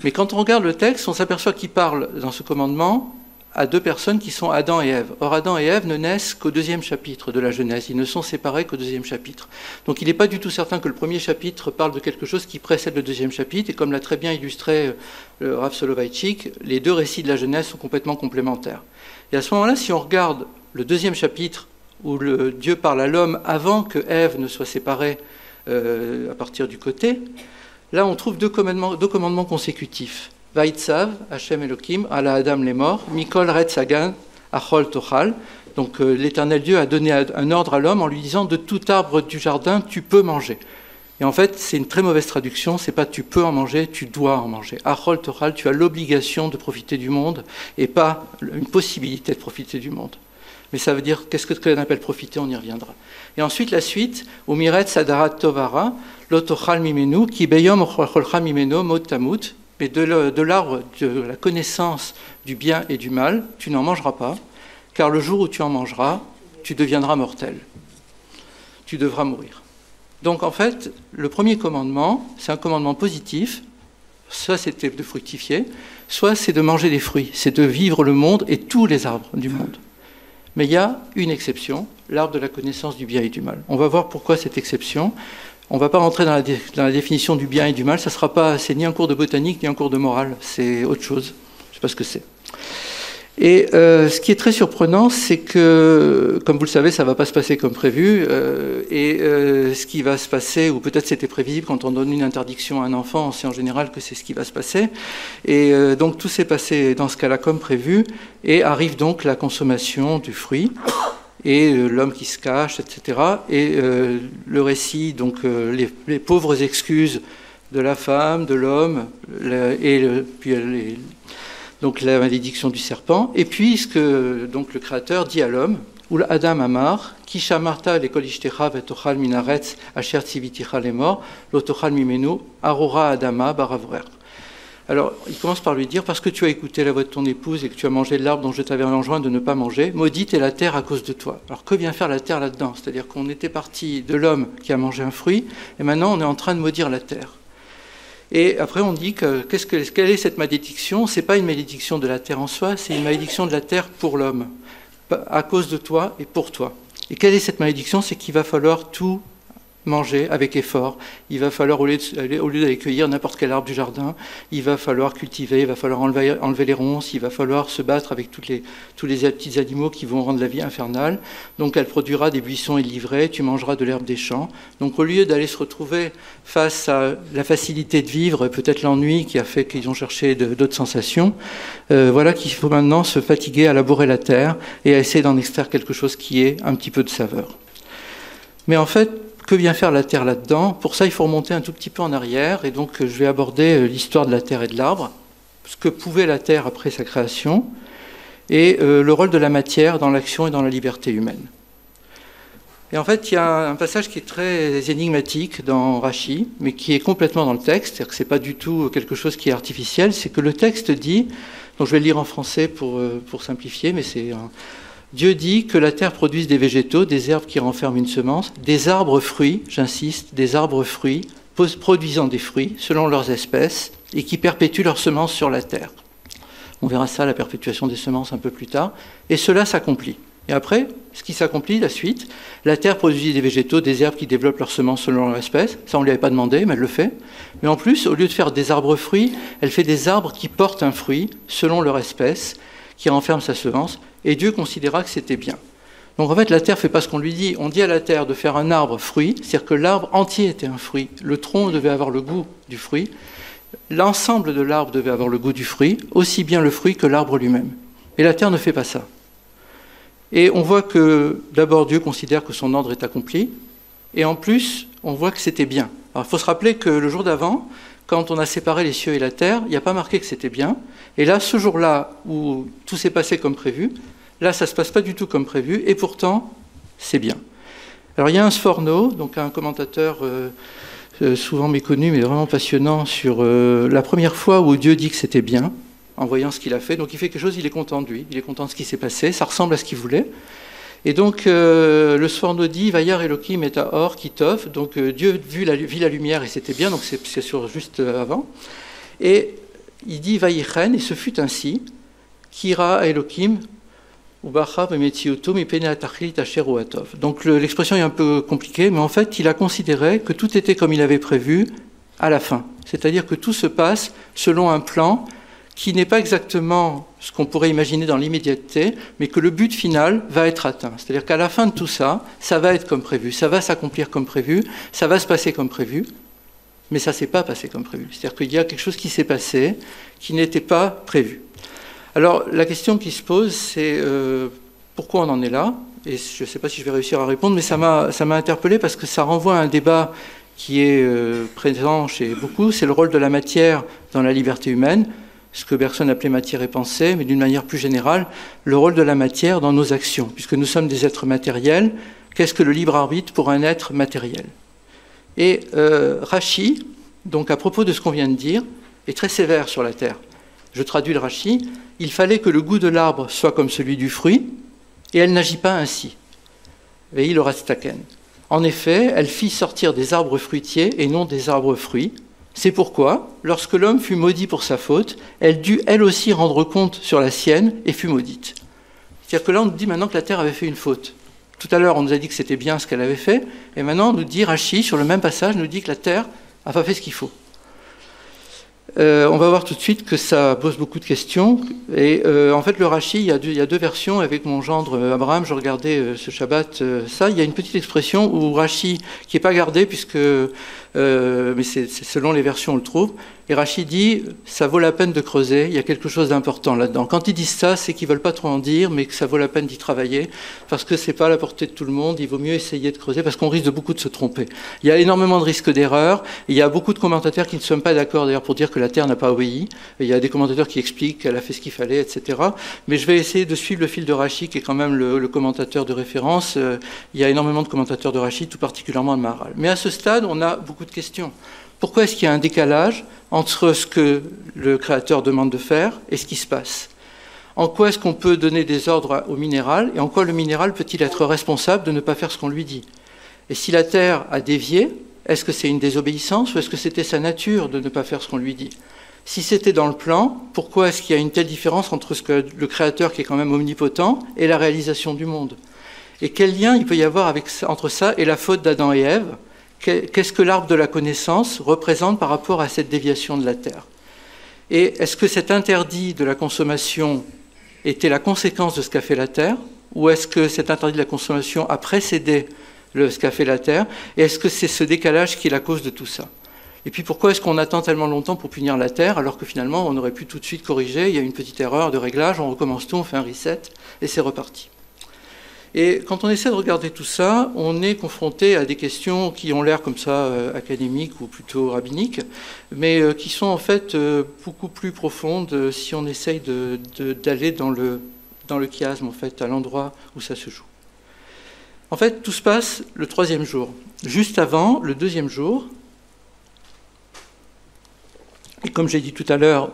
Mais quand on regarde le texte, on s'aperçoit qu'il parle, dans ce commandement, à deux personnes qui sont Adam et Ève. Or, Adam et Ève ne naissent qu'au 2e chapitre de la Genèse. Ils ne sont séparés qu'au 2e chapitre. Donc, il n'est pas du tout certain que le 1er chapitre parle de quelque chose qui précède le 2e chapitre. Et comme l'a très bien illustré le Rav Soloveitchik, les deux récits de la Genèse sont complètement complémentaires. Et à ce moment-là, si on regarde le 2e chapitre, où Dieu parle à l'homme avant que Ève ne soit séparée à partir du côté, là, on trouve deux commandements consécutifs. Vaïtsav, Hachem Elohim, ala Adam les morts, Mikol Retz Hagan, Achol Tochal. Donc l'Éternel Dieu a donné un ordre à l'homme en lui disant de tout arbre du jardin, tu peux manger. Et en fait, c'est une très mauvaise traduction, c'est pas tu peux en manger, tu dois en manger. Achol Tochal, tu as l'obligation de profiter du monde et pas une possibilité de profiter du monde. Mais ça veut dire, qu'est-ce que l'on appelle profiter, on y reviendra. Et ensuite, la suite, Umiret Sadarat Tovara, Lotochal Mimenu, Ki Beyom Ocholcha Mimeno Mot Tamut. Mais de l'arbre de la connaissance du bien et du mal, tu n'en mangeras pas, car le jour où tu en mangeras, tu deviendras mortel. Tu devras mourir. Donc en fait, le premier commandement, c'est un commandement positif, soit c'est de fructifier, soit c'est de manger des fruits, c'est de vivre le monde et tous les arbres du monde. Mais il y a une exception, l'arbre de la connaissance du bien et du mal. On va voir pourquoi cette exception. On ne va pas rentrer dans la définition du bien et du mal, c'est ni un cours de botanique, ni un cours de morale, c'est autre chose. Je ne sais pas ce que c'est. Et ce qui est très surprenant, c'est que, comme vous le savez, ça ne va pas se passer comme prévu. Ce qui va se passer, ou peut-être c'était prévisible, quand on donne une interdiction à un enfant, on sait en général que c'est ce qui va se passer. Et donc tout s'est passé dans ce cas-là comme prévu, et arrive donc la consommation du fruit. Et l'homme qui se cache, etc. Et le récit, donc les pauvres excuses de la femme, de l'homme, donc la malédiction du serpent. Et puis ce que donc le Créateur dit à l'homme, ou Adam Amar, qui shamarta le kolishtecha vetochal minaretz asher tziviticha lemor, lotochal mimenu arora Adama baravrer. Alors, il commence par lui dire, parce que tu as écouté la voix de ton épouse et que tu as mangé de l'arbre dont je t'avais enjoint de ne pas manger, maudite est la terre à cause de toi. Alors, que vient faire la terre là-dedans? C'est-à-dire qu'on était parti de l'homme qui a mangé un fruit, et maintenant on est en train de maudire la terre. Et après, on dit que quelle est cette malédiction? Ce n'est pas une malédiction de la terre en soi, c'est une malédiction de la terre pour l'homme, à cause de toi et pour toi. Et quelle est cette malédiction? C'est qu'il va falloir tout manger avec effort. Il va falloir, au lieu d'aller cueillir n'importe quel arbre du jardin, il va falloir cultiver, il va falloir enlever les ronces, il va falloir se battre avec tous les petits animaux qui vont rendre la vie infernale. Donc elle produira des buissons et livrets, tu mangeras de l'herbe des champs. Donc au lieu d'aller se retrouver face à la facilité de vivre, peut-être l'ennui qui a fait qu'ils ont cherché d'autres sensations, voilà qu'il faut maintenant se fatiguer à labourer la terre et à essayer d'en extraire quelque chose qui ait un petit peu de saveur. Mais en fait, que vient faire la terre là-dedans? Pour ça, il faut remonter un tout petit peu en arrière, et donc je vais aborder l'histoire de la terre et de l'arbre, ce que pouvait la terre après sa création, et le rôle de la matière dans l'action et dans la liberté humaine. Et en fait, il y a un passage qui est très énigmatique dans Rashi, mais qui est complètement dans le texte, c'est-à-dire que ce n'est pas du tout quelque chose qui est artificiel, c'est que le texte dit, donc je vais le lire en français pour simplifier, mais c'est... Dieu dit que la terre produise des végétaux, des herbes qui renferment une semence, des arbres fruits, j'insiste, des arbres fruits, produisant des fruits selon leurs espèces et qui perpétuent leurs semences sur la terre. On verra ça, la perpétuation des semences, un peu plus tard. Et cela s'accomplit. Et après, ce qui s'accomplit, la suite, la terre produit des végétaux, des herbes qui développent leurs semences selon leur espèce. Ça, on ne lui avait pas demandé, mais elle le fait. Mais en plus, au lieu de faire des arbres fruits, elle fait des arbres qui portent un fruit selon leur espèce, qui renferment sa semence. Et Dieu considéra que c'était bien. Donc en fait, la terre ne fait pas ce qu'on lui dit. On dit à la terre de faire un arbre fruit, c'est-à-dire que l'arbre entier était un fruit. Le tronc devait avoir le goût du fruit. L'ensemble de l'arbre devait avoir le goût du fruit, aussi bien le fruit que l'arbre lui-même. Et la terre ne fait pas ça. Et on voit que d'abord Dieu considère que son ordre est accompli, et en plus, on voit que c'était bien. Alors il faut se rappeler que le jour d'avant, quand on a séparé les cieux et la terre, il n'y a pas marqué que c'était bien. Et là, ce jour-là, où tout s'est passé comme prévu, là, ça ne se passe pas du tout comme prévu, et pourtant, c'est bien. Alors, il y a un Sforno, donc un commentateur souvent méconnu, mais vraiment passionnant, sur la première fois où Dieu dit que c'était bien, en voyant ce qu'il a fait. Donc, il fait quelque chose, il est content de lui, il est content de ce qui s'est passé, ça ressemble à ce qu'il voulait. Et donc, le Sforno dit « Vayar Elohim et Or Kitov », donc Dieu vit la lumière et c'était bien, donc c'est sur juste avant. Et il dit « Vayichen » et ce fut ainsi, Kira Elohim, donc l'expression est un peu compliquée, mais en fait, il a considéré que tout était comme il avait prévu à la fin. C'est-à-dire que tout se passe selon un plan qui n'est pas exactement ce qu'on pourrait imaginer dans l'immédiateté, mais que le but final va être atteint. C'est-à-dire qu'à la fin de tout ça, ça va être comme prévu, ça va s'accomplir comme prévu, ça va se passer comme prévu, mais ça ne s'est pas passé comme prévu. C'est-à-dire qu'il y a quelque chose qui s'est passé qui n'était pas prévu. Alors, la question qui se pose, c'est pourquoi on en est là? Et je ne sais pas si je vais réussir à répondre, mais ça m'a interpellé parce que ça renvoie à un débat qui est présent chez beaucoup, c'est le rôle de la matière dans la liberté humaine, ce que Bergson appelait matière et pensée, mais d'une manière plus générale, le rôle de la matière dans nos actions, puisque nous sommes des êtres matériels. Qu'est-ce que le libre arbitre pour un être matériel? Et Rashi, donc à propos de ce qu'on vient de dire, est très sévère sur la terre. Je traduis le Rashi. Il fallait que le goût de l'arbre soit comme celui du fruit, et elle n'agit pas ainsi. Vei le rastaken. En effet, elle fit sortir des arbres fruitiers et non des arbres fruits. C'est pourquoi, lorsque l'homme fut maudit pour sa faute, elle dut elle aussi rendre compte sur la sienne et fut maudite. C'est-à-dire que là, on nous dit maintenant que la terre avait fait une faute. Tout à l'heure, on nous a dit que c'était bien ce qu'elle avait fait, et maintenant, on nous dit, Rashi, sur le même passage, nous dit que la terre n'a pas fait ce qu'il faut. On va voir tout de suite que ça pose beaucoup de questions. Et en fait, le Rashi, il y a deux versions. Avec mon gendre Abraham, je regardais ce Shabbat ça. Il y a une petite expression où Rashi, qui n'est pas gardée, puisque, mais c'est selon les versions on le trouve, et Rashi dit « ça vaut la peine de creuser, il y a quelque chose d'important là-dedans ». Quand ils disent ça, c'est qu'ils ne veulent pas trop en dire, mais que ça vaut la peine d'y travailler, parce que ce n'est pas à la portée de tout le monde, il vaut mieux essayer de creuser, parce qu'on risque de beaucoup de se tromper. Il y a énormément de risques d'erreur, il y a beaucoup de commentateurs qui ne sont pas d'accord d'ailleurs pour dire que la Terre n'a pas obéi, il y a des commentateurs qui expliquent qu'elle a fait ce qu'il fallait, etc. Mais je vais essayer de suivre le fil de Rashi, qui est quand même le commentateur de référence. Il y a énormément de commentateurs de Rashi, tout particulièrement de Maharal. Mais à ce stade, on a beaucoup de questions. Pourquoi est-ce qu'il y a un décalage entre ce que le créateur demande de faire et ce qui se passe? En quoi est-ce qu'on peut donner des ordres au minéral, et en quoi le minéral peut-il être responsable de ne pas faire ce qu'on lui dit? Et si la Terre a dévié, est-ce que c'est une désobéissance ou est-ce que c'était sa nature de ne pas faire ce qu'on lui dit? Si c'était dans le plan, pourquoi est-ce qu'il y a une telle différence entre ce que le créateur, qui est quand même omnipotent, et la réalisation du monde? Et quel lien il peut y avoir entre ça et la faute d'Adam et Ève? Qu'est-ce que l'arbre de la connaissance représente par rapport à cette déviation de la Terre? Et est-ce que cet interdit de la consommation était la conséquence de ce qu'a fait la Terre? Ou est-ce que cet interdit de la consommation a précédé ce qu'a fait la Terre? Et est-ce que c'est ce décalage qui est la cause de tout ça? Et puis pourquoi est-ce qu'on attend tellement longtemps pour punir la Terre, alors que finalement on aurait pu tout de suite corriger, il y a une petite erreur de réglage, on recommence tout, on fait un reset, et c'est reparti. Et quand on essaie de regarder tout ça, on est confronté à des questions qui ont l'air comme ça académiques ou plutôt rabbiniques, mais qui sont en fait beaucoup plus profondes si on essaye d'aller dans le chiasme, en fait, à l'endroit où ça se joue. En fait, tout se passe le troisième jour. Juste avant, le deuxième jour, et comme j'ai dit tout à l'heure,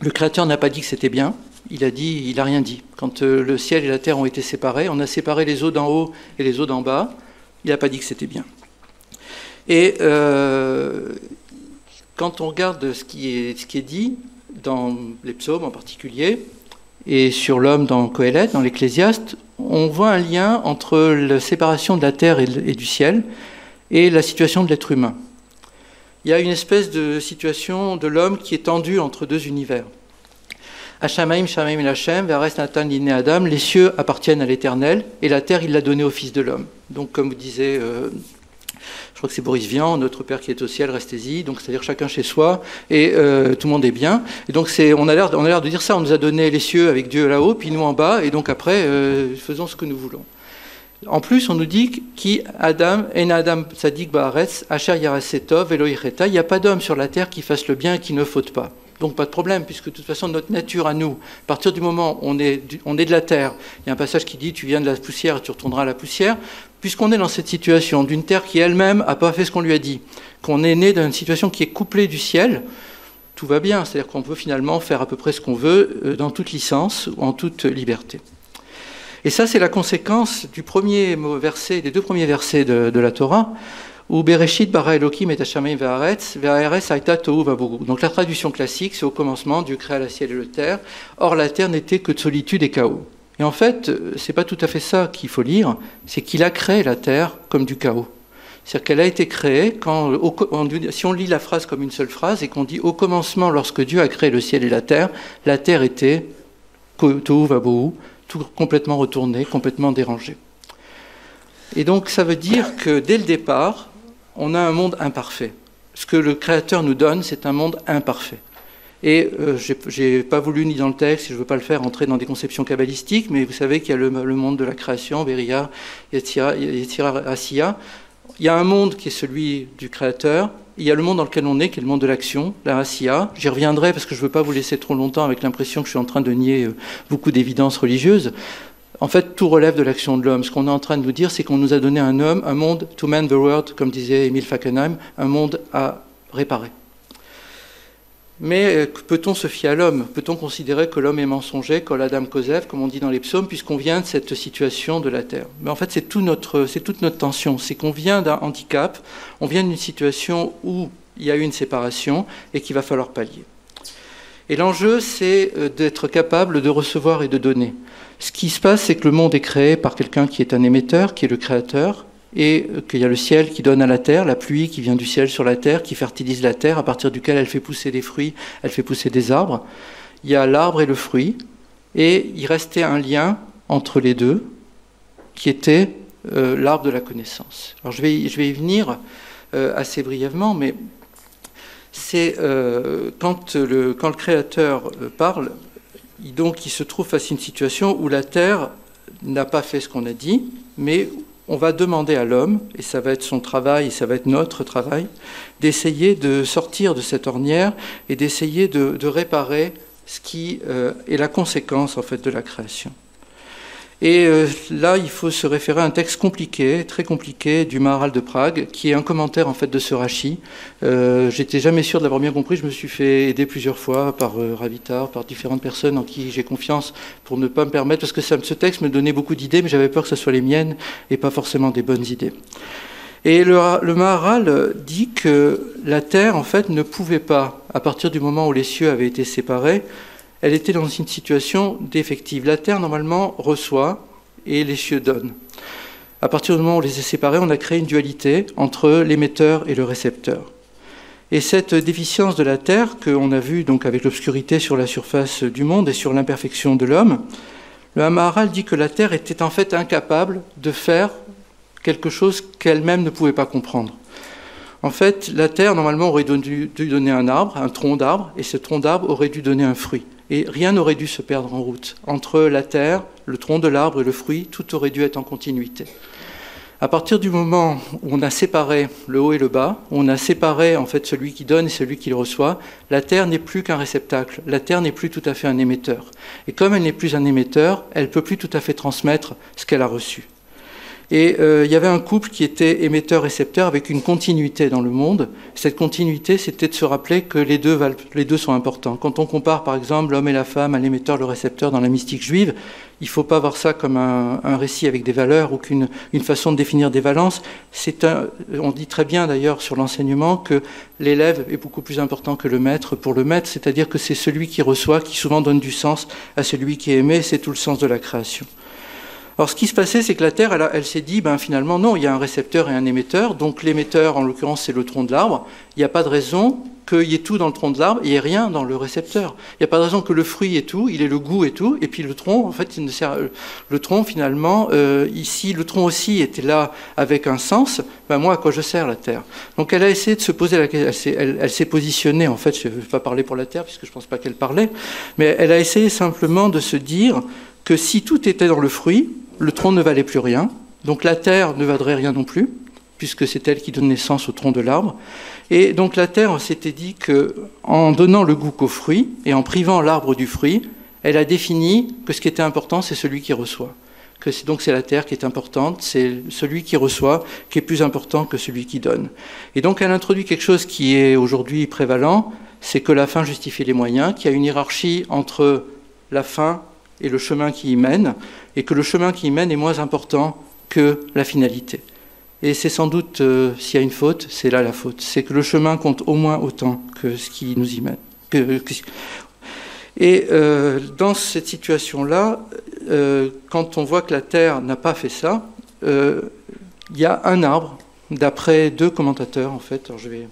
le Créateur n'a pas dit que c'était bien. Il n'a rien dit. Quand le ciel et la terre ont été séparés, on a séparé les eaux d'en haut et les eaux d'en bas. Il n'a pas dit que c'était bien. Et quand on regarde ce qui est dit dans les psaumes en particulier, et sur l'homme dans Coëlette, dans l'Ecclésiaste, on voit un lien entre la séparation de la terre et du ciel et la situation de l'être humain. Il y a une espèce de situation de l'homme qui est tendue entre deux univers. Hashamaim, Shamaim et Hachem, Ve'aretz Natan Liné Adam, les cieux appartiennent à l'Éternel, et la terre, il l'a donnée au Fils de l'homme. Donc, comme vous disait, je crois que c'est Boris Vian, notre Père qui est au ciel, restez-y, donc c'est-à-dire chacun chez soi, et tout le monde est bien. Et donc, on a l'air de dire ça, on nous a donné les cieux avec Dieu là-haut, puis nous en bas, et donc après, faisons ce que nous voulons. En plus, on nous dit qui Adam, En Adam Tzadik Ba'aretz, Asher Yarasetov, Eloi Cheta, il n'y a pas d'homme sur la terre qui fasse le bien et qui ne faute pas. Donc pas de problème, puisque de toute façon, notre nature à nous, à partir du moment où on est de la terre, il y a un passage qui dit « tu viens de la poussière et tu retourneras à la poussière », puisqu'on est dans cette situation d'une terre qui elle-même n'a pas fait ce qu'on lui a dit, qu'on est né dans une situation qui est couplée du ciel, tout va bien, c'est-à-dire qu'on peut finalement faire à peu près ce qu'on veut dans toute licence ou en toute liberté. Et ça, c'est la conséquence du premier verset, des deux premiers versets de la Torah, ou Bereshit bara Elohim et Hashamayim ve'aretz ve'aretz haïta tohu vabohu. Donc la traduction classique, c'est au commencement Dieu créa la ciel et le terre. Or la terre n'était que de solitude et chaos. Et en fait, c'est pas tout à fait ça qu'il faut lire, c'est qu'il a créé la terre comme du chaos. C'est-à-dire qu'elle a été créée si on lit la phrase comme une seule phrase et qu'on dit au commencement, lorsque Dieu a créé le ciel et la terre était tohu vabohu, tout complètement retourné, complètement dérangé. Et donc ça veut dire que dès le départ, on a un monde imparfait. Ce que le Créateur nous donne, c'est un monde imparfait. Et je n'ai pas voulu, ni dans le texte, je ne veux pas le faire, entrer dans des conceptions kabbalistiques, mais vous savez qu'il y a le monde de la création, Beria, Yetzira, Asiya. Il y a un monde qui est celui du Créateur, il y a le monde dans lequel on est, qui est le monde de l'action, la Asiya. J'y reviendrai parce que je ne veux pas vous laisser trop longtemps avec l'impression que je suis en train de nier beaucoup d'évidences religieuses. En fait, tout relève de l'action de l'homme. Ce qu'on est en train de nous dire, c'est qu'on nous a donné un monde, to man the world, comme disait Emile Fackenheim, un monde à réparer. Mais peut-on se fier à l'homme? Peut-on considérer que l'homme est mensonger, kol adam kosev, comme on dit dans les psaumes, puisqu'on vient de cette situation de la terre? Mais en fait, c'est toute notre tension. C'est qu'on vient d'un handicap, on vient d'une situation où il y a eu une séparation et qu'il va falloir pallier. Et l'enjeu, c'est d'être capable de recevoir et de donner. Ce qui se passe, c'est que le monde est créé par quelqu'un qui est un émetteur, qui est le créateur, et qu'il y a le ciel qui donne à la terre, la pluie qui vient du ciel sur la terre, qui fertilise la terre, à partir duquel elle fait pousser des fruits, elle fait pousser des arbres. Il y a l'arbre et le fruit, et il restait un lien entre les deux, qui était l'arbre de la connaissance. Alors je vais y venir assez brièvement, mais c'est quand le Créateur parle, donc il se trouve face à une situation où la terre n'a pas fait ce qu'on a dit, mais on va demander à l'homme, et ça va être son travail, et ça va être notre travail, d'essayer de sortir de cette ornière et d'essayer de réparer ce qui est la conséquence en fait de la création. Et là, il faut se référer à un texte compliqué, très compliqué, du Maharal de Prague, qui est un commentaire en fait de ce Rashi. J'étais jamais sûr de l'avoir bien compris. Je me suis fait aider plusieurs fois par Ravitar, par différentes personnes en qui j'ai confiance pour ne pas me permettre, parce que ce texte me donnait beaucoup d'idées, mais j'avais peur que ce soit les miennes et pas forcément des bonnes idées. Et le Maharal dit que la terre, en fait, ne pouvait pas, à partir du moment où les cieux avaient été séparés, elle était dans une situation défective. La terre, normalement, reçoit et les cieux donnent. À partir du moment où on les a séparés, on a créé une dualité entre l'émetteur et le récepteur. Et cette déficience de la terre, qu'on a vue donc avec l'obscurité sur la surface du monde et sur l'imperfection de l'homme, le Maharal dit que la terre était en fait incapable de faire quelque chose qu'elle-même ne pouvait pas comprendre. En fait, la terre, normalement, aurait dû donner un arbre, un tronc d'arbre, et ce tronc d'arbre aurait dû donner un fruit. Et rien n'aurait dû se perdre en route. Entre la terre, le tronc de l'arbre et le fruit, tout aurait dû être en continuité. À partir du moment où on a séparé le haut et le bas, où on a séparé en fait celui qui donne et celui qui le reçoit, la terre n'est plus qu'un réceptacle, la terre n'est plus tout à fait un émetteur. Et comme elle n'est plus un émetteur, elle ne peut plus tout à fait transmettre ce qu'elle a reçu. Et il y avait un couple qui était émetteur-récepteur avec une continuité dans le monde. Cette continuité, c'était de se rappeler que les deux sont importants. Quand on compare, par exemple, l'homme et la femme à l'émetteur, le récepteur dans la mystique juive, il ne faut pas voir ça comme un récit avec des valeurs ou une façon de définir des valences. On dit très bien d'ailleurs sur l'enseignement que l'élève est beaucoup plus important que le maître pour le maître, c'est-à-dire que c'est celui qui reçoit qui souvent donne du sens à celui qui est aimé, c'est tout le sens de la création. Alors ce qui se passait, c'est que la Terre, elle s'est dit, finalement non, il y a un récepteur et un émetteur, donc l'émetteur, en l'occurrence, c'est le tronc de l'arbre. Il n'y a pas de raison qu'il y ait tout dans le tronc de l'arbre et il n'y ait rien dans le récepteur. Il n'y a pas de raison que le fruit ait tout, il ait le goût et tout, et puis le tronc, en fait, le tronc, finalement, ici, le tronc aussi était là avec un sens, moi, à quoi je sers la Terre? Donc elle a essayé de se poser la question, elle s'est positionnée, en fait, je ne vais pas parler pour la Terre, puisque je ne pense pas qu'elle parlait, mais elle a essayé simplement de se dire que si tout était dans le fruit, le tronc ne valait plus rien, donc la terre ne vaudrait rien non plus, puisque c'est elle qui donne naissance au tronc de l'arbre. Et donc la terre s'était dit qu'en donnant le goût qu'au fruit, et en privant l'arbre du fruit, elle a défini que ce qui était important, c'est celui qui reçoit. Donc c'est la terre qui est importante, c'est celui qui reçoit qui est plus important que celui qui donne. Et donc elle introduit quelque chose qui est aujourd'hui prévalent, c'est que la fin justifie les moyens, qu'il y a une hiérarchie entre la fin et le chemin qui y mène, et que le chemin qui y mène est moins important que la finalité. Et c'est sans doute, s'il y a une faute, c'est là la faute. C'est que le chemin compte au moins autant que ce qui nous y mène. Et dans cette situation-là, quand on voit que la Terre n'a pas fait ça, il y a un arbre, d'après 2 commentateurs, en fait. Alors je vais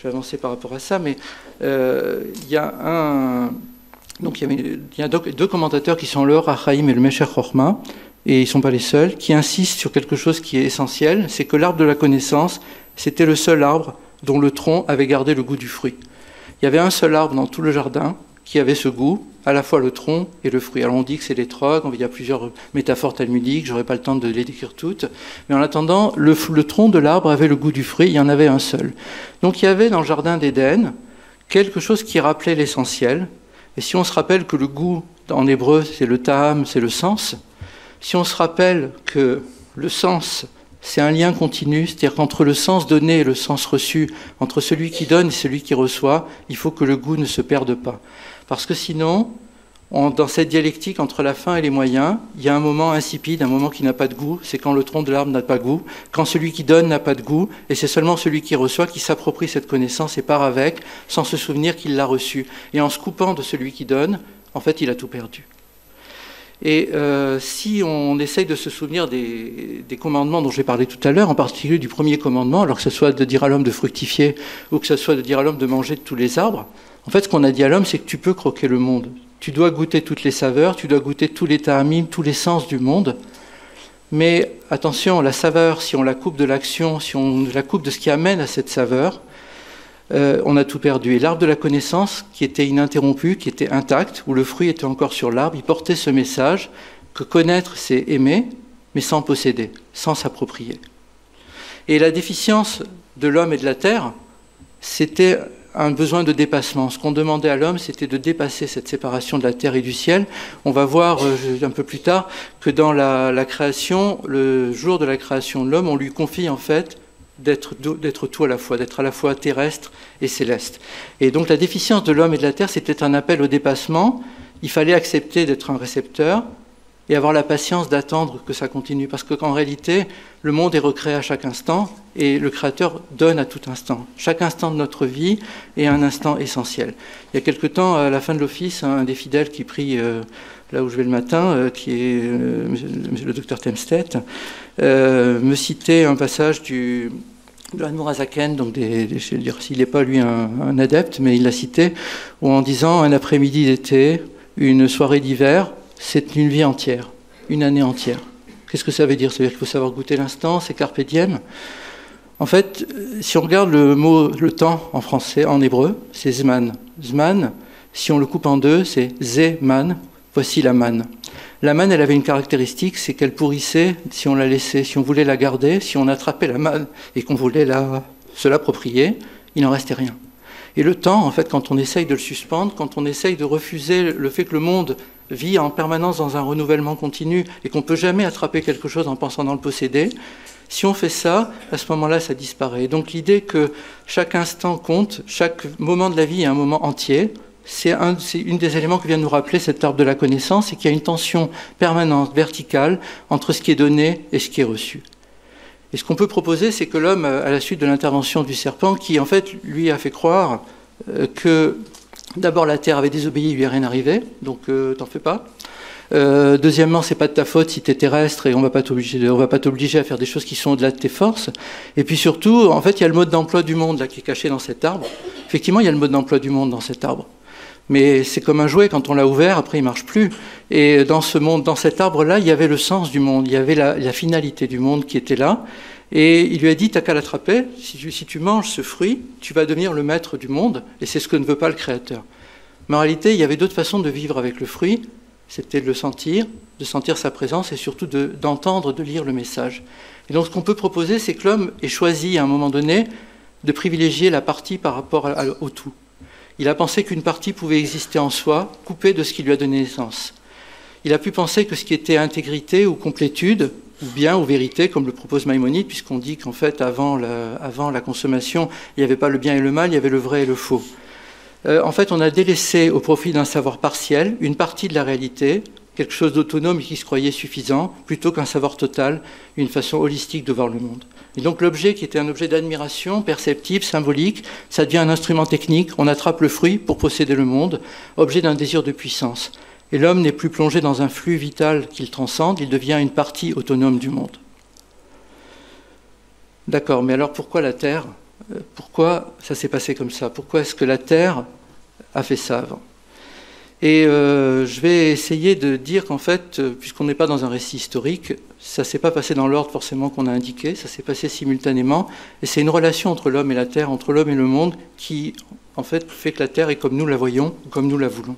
avancer par rapport à ça, mais il y a donc il y a 2 commentateurs qui sont le Or HaChaim et le Meshech Chochma, et ils ne sont pas les seuls, qui insistent sur quelque chose qui est essentiel, c'est que l'arbre de la connaissance, c'était le seul arbre dont le tronc avait gardé le goût du fruit. Il y avait un seul arbre dans tout le jardin qui avait ce goût, à la fois le tronc et le fruit. Alors on dit que c'est l'étrog, il y a plusieurs métaphores talmudiques, je n'aurai pas le temps de les décrire toutes, mais en attendant, le tronc de l'arbre avait le goût du fruit, il y en avait un seul. Donc il y avait dans le jardin d'Éden quelque chose qui rappelait l'essentiel, et si on se rappelle que le goût en hébreu c'est le ta'am, c'est le sens, si on se rappelle que le sens c'est un lien continu, c'est-à-dire qu'entre le sens donné et le sens reçu, entre celui qui donne et celui qui reçoit, il faut que le goût ne se perde pas. Parce que sinon, dans cette dialectique entre la fin et les moyens, il y a un moment insipide, un moment qui n'a pas de goût, c'est quand le tronc de l'arbre n'a pas de goût, quand celui qui donne n'a pas de goût, et c'est seulement celui qui reçoit qui s'approprie cette connaissance et part avec, sans se souvenir qu'il l'a reçue. Et en se coupant de celui qui donne, en fait, il a tout perdu. Et si on essaye de se souvenir des commandements dont j'ai parlé tout à l'heure, en particulier du premier commandement, alors que ce soit de dire à l'homme de fructifier ou que ce soit de dire à l'homme de manger de tous les arbres, en fait ce qu'on a dit à l'homme c'est que tu peux croquer le monde. Tu dois goûter toutes les saveurs, tu dois goûter tous les ta'amim, tous les sens du monde. Mais attention, la saveur, si on la coupe de l'action, si on la coupe de ce qui amène à cette saveur, on a tout perdu. Et l'arbre de la connaissance, qui était ininterrompu, qui était intact, où le fruit était encore sur l'arbre, il portait ce message que connaître, c'est aimer, mais sans posséder, sans s'approprier. Et la déficience de l'homme et de la terre, c'était un besoin de dépassement. Ce qu'on demandait à l'homme, c'était de dépasser cette séparation de la terre et du ciel. On va voir un peu plus tard que dans la création, le jour de la création de l'homme, on lui confie en fait d'être tout à la fois, d'être à la fois terrestre et céleste. Et donc la déficience de l'homme et de la terre, c'était un appel au dépassement. Il fallait accepter d'être un récepteur et avoir la patience d'attendre que ça continue. Parce qu'en réalité, le monde est recréé à chaque instant et le Créateur donne à tout instant. Chaque instant de notre vie est un instant essentiel. Il y a quelque temps, à la fin de l'office, un des fidèles qui prie là où je vais le matin, qui est le docteur Temstedt, me citait un passage de l'Admour Hazaken, donc je veux dire, s'il n'est pas lui un adepte, mais il l'a cité, où en disant un après-midi d'été, une soirée d'hiver, c'est une vie entière, une année entière. Qu'est-ce que ça veut dire? Ça veut dire qu'il faut savoir goûter l'instant, c'est carpe diem. En fait, si on regarde le mot le temps en français, en hébreu, c'est zman. Zman, si on le coupe en deux, c'est zeman. Voici la manne. La manne, elle avait une caractéristique, c'est qu'elle pourrissait si on la laissait. Si on voulait la garder, si on attrapait la manne et qu'on voulait se l'approprier, il n'en restait rien. Et le temps, en fait, quand on essaye de le suspendre, quand on essaye de refuser le fait que le monde vit en permanence dans un renouvellement continu et qu'on ne peut jamais attraper quelque chose en pensant dans le posséder, si on fait ça, à ce moment-là, ça disparaît. Et donc l'idée que chaque instant compte, chaque moment de la vie est un moment entier, c'est une des éléments que vient nous rappeler cet arbre de la connaissance, et qu'il y a une tension permanente, verticale, entre ce qui est donné et ce qui est reçu. Et ce qu'on peut proposer, c'est que l'homme, à la suite de l'intervention du serpent, qui en fait lui a fait croire que d'abord la terre avait désobéi, il lui est rien arrivé, donc t'en fais pas. Deuxièmement, c'est pas de ta faute si tu es terrestre et on va pas t'obliger à faire des choses qui sont au-delà de tes forces. Et puis surtout, en fait, il y a le mode d'emploi du monde là qui est caché dans cet arbre. Effectivement, il y a le mode d'emploi du monde dans cet arbre. Mais c'est comme un jouet, quand on l'a ouvert, après il marche plus. Et dans ce monde, dans cet arbre-là, il y avait le sens du monde, il y avait la finalité du monde qui était là. Et il lui a dit, t'as qu'à l'attraper, si tu manges ce fruit, tu vas devenir le maître du monde, et c'est ce que ne veut pas le Créateur. Mais en réalité, il y avait d'autres façons de vivre avec le fruit, c'était de le sentir, de sentir sa présence, et surtout d'entendre, de lire le message. Et donc ce qu'on peut proposer, c'est que l'homme ait choisi à un moment donné de privilégier la partie par rapport au tout. Il a pensé qu'une partie pouvait exister en soi, coupée de ce qui lui a donné naissance. Il a pu penser que ce qui était intégrité ou complétude, ou bien ou vérité, comme le propose Maïmonide, puisqu'on dit qu'en fait, avant la consommation, il n'y avait pas le bien et le mal, il y avait le vrai et le faux. En fait, on a délaissé au profit d'un savoir partiel une partie de la réalité quelque chose d'autonome et qui se croyait suffisant, plutôt qu'un savoir total, une façon holistique de voir le monde. Et donc l'objet qui était un objet d'admiration, perceptible, symbolique, ça devient un instrument technique, on attrape le fruit pour posséder le monde, objet d'un désir de puissance. Et l'homme n'est plus plongé dans un flux vital qu'il transcende, il devient une partie autonome du monde. D'accord, mais alors pourquoi la Terre? Pourquoi ça s'est passé comme ça? Pourquoi est-ce que la Terre a fait ça avant? Et je vais essayer de dire qu'en fait, puisqu'on n'est pas dans un récit historique, ça ne s'est pas passé dans l'ordre forcément qu'on a indiqué, ça s'est passé simultanément, et c'est une relation entre l'homme et la Terre, entre l'homme et le monde, qui en fait que la Terre est comme nous la voyons, comme nous la voulons.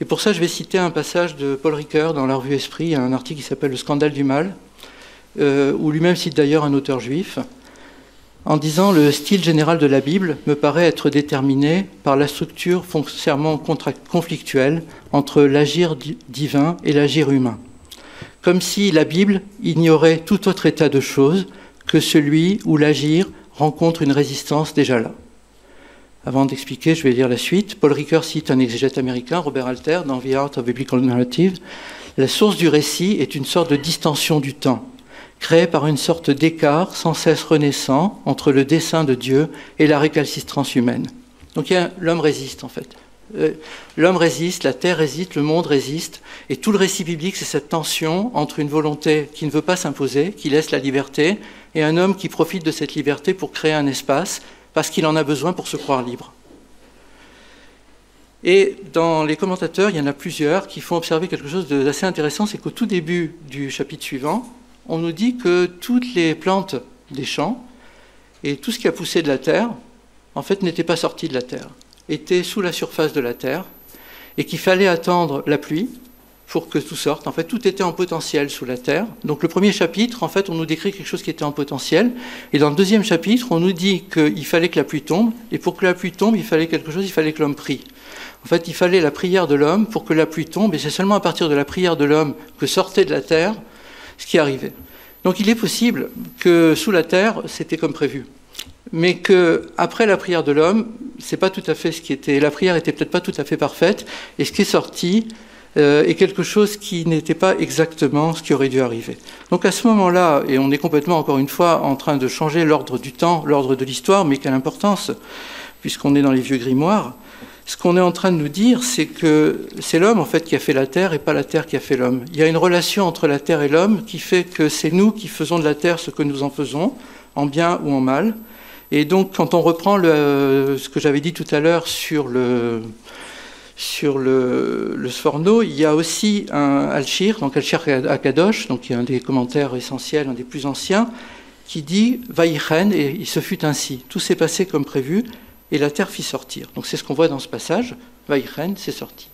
Et pour ça, je vais citer un passage de Paul Ricoeur dans la revue Esprit, il y a un article qui s'appelle « Le scandale du mal », où lui-même cite d'ailleurs un auteur juif, en disant « Le style général de la Bible me paraît être déterminé par la structure foncièrement conflictuelle entre l'agir divin et l'agir humain, comme si la Bible ignorait tout autre état de choses que celui où l'agir rencontre une résistance déjà là. » Avant d'expliquer, je vais lire la suite. Paul Ricoeur cite un exégète américain, Robert Alter, dans The Art of Biblical Narrative. « La source du récit est une sorte de distension du temps, créée par une sorte d'écart sans cesse renaissant entre le dessein de Dieu et la récalcitrance humaine. » Donc l'homme résiste en fait. L'homme résiste, la terre résiste, le monde résiste, et tout le récit biblique, c'est cette tension entre une volonté qui ne veut pas s'imposer, qui laisse la liberté, et un homme qui profite de cette liberté pour créer un espace, parce qu'il en a besoin pour se croire libre. Et dans les commentateurs, il y en a plusieurs qui font observer quelque chose d'assez intéressant, c'est qu'au tout début du chapitre suivant, on nous dit que toutes les plantes des champs et tout ce qui a poussé de la terre, en fait, n'était pas sorti de la terre, était sous la surface de la terre, et qu'il fallait attendre la pluie pour que tout sorte. En fait, tout était en potentiel sous la terre. Donc le premier chapitre, en fait, on nous décrit quelque chose qui était en potentiel, et dans le deuxième chapitre, on nous dit qu'il fallait que la pluie tombe, et pour que la pluie tombe, il fallait quelque chose, il fallait que l'homme prie. En fait, il fallait la prière de l'homme pour que la pluie tombe, et c'est seulement à partir de la prière de l'homme que sortait de la terre ce qui arrivait. Donc il est possible que sous la terre, c'était comme prévu. Mais qu'après la prière de l'homme, c'est pas tout à fait ce qui était. La prière était peut-être pas tout à fait parfaite, et ce qui est sorti est quelque chose qui n'était pas exactement ce qui aurait dû arriver. Donc à ce moment-là, et on est complètement, encore une fois, en train de changer l'ordre du temps, l'ordre de l'histoire, mais quelle importance, puisqu'on est dans les vieux grimoires, ce qu'on est en train de nous dire, c'est que c'est l'homme, en fait, qui a fait la terre et pas la terre qui a fait l'homme. Il y a une relation entre la terre et l'homme qui fait que c'est nous qui faisons de la terre ce que nous en faisons, en bien ou en mal. Et donc, quand on reprend ce que j'avais dit tout à l'heure sur le Sforno, il y a aussi un Al-Shir, donc Al-Shir Akadosh, donc qui est un des commentaires essentiels, un des plus anciens, qui dit « Vaïchen » et il se fut ainsi. Tout s'est passé comme prévu et la terre fit sortir. Donc c'est ce qu'on voit dans ce passage, « Vaïchen », c'est sorti.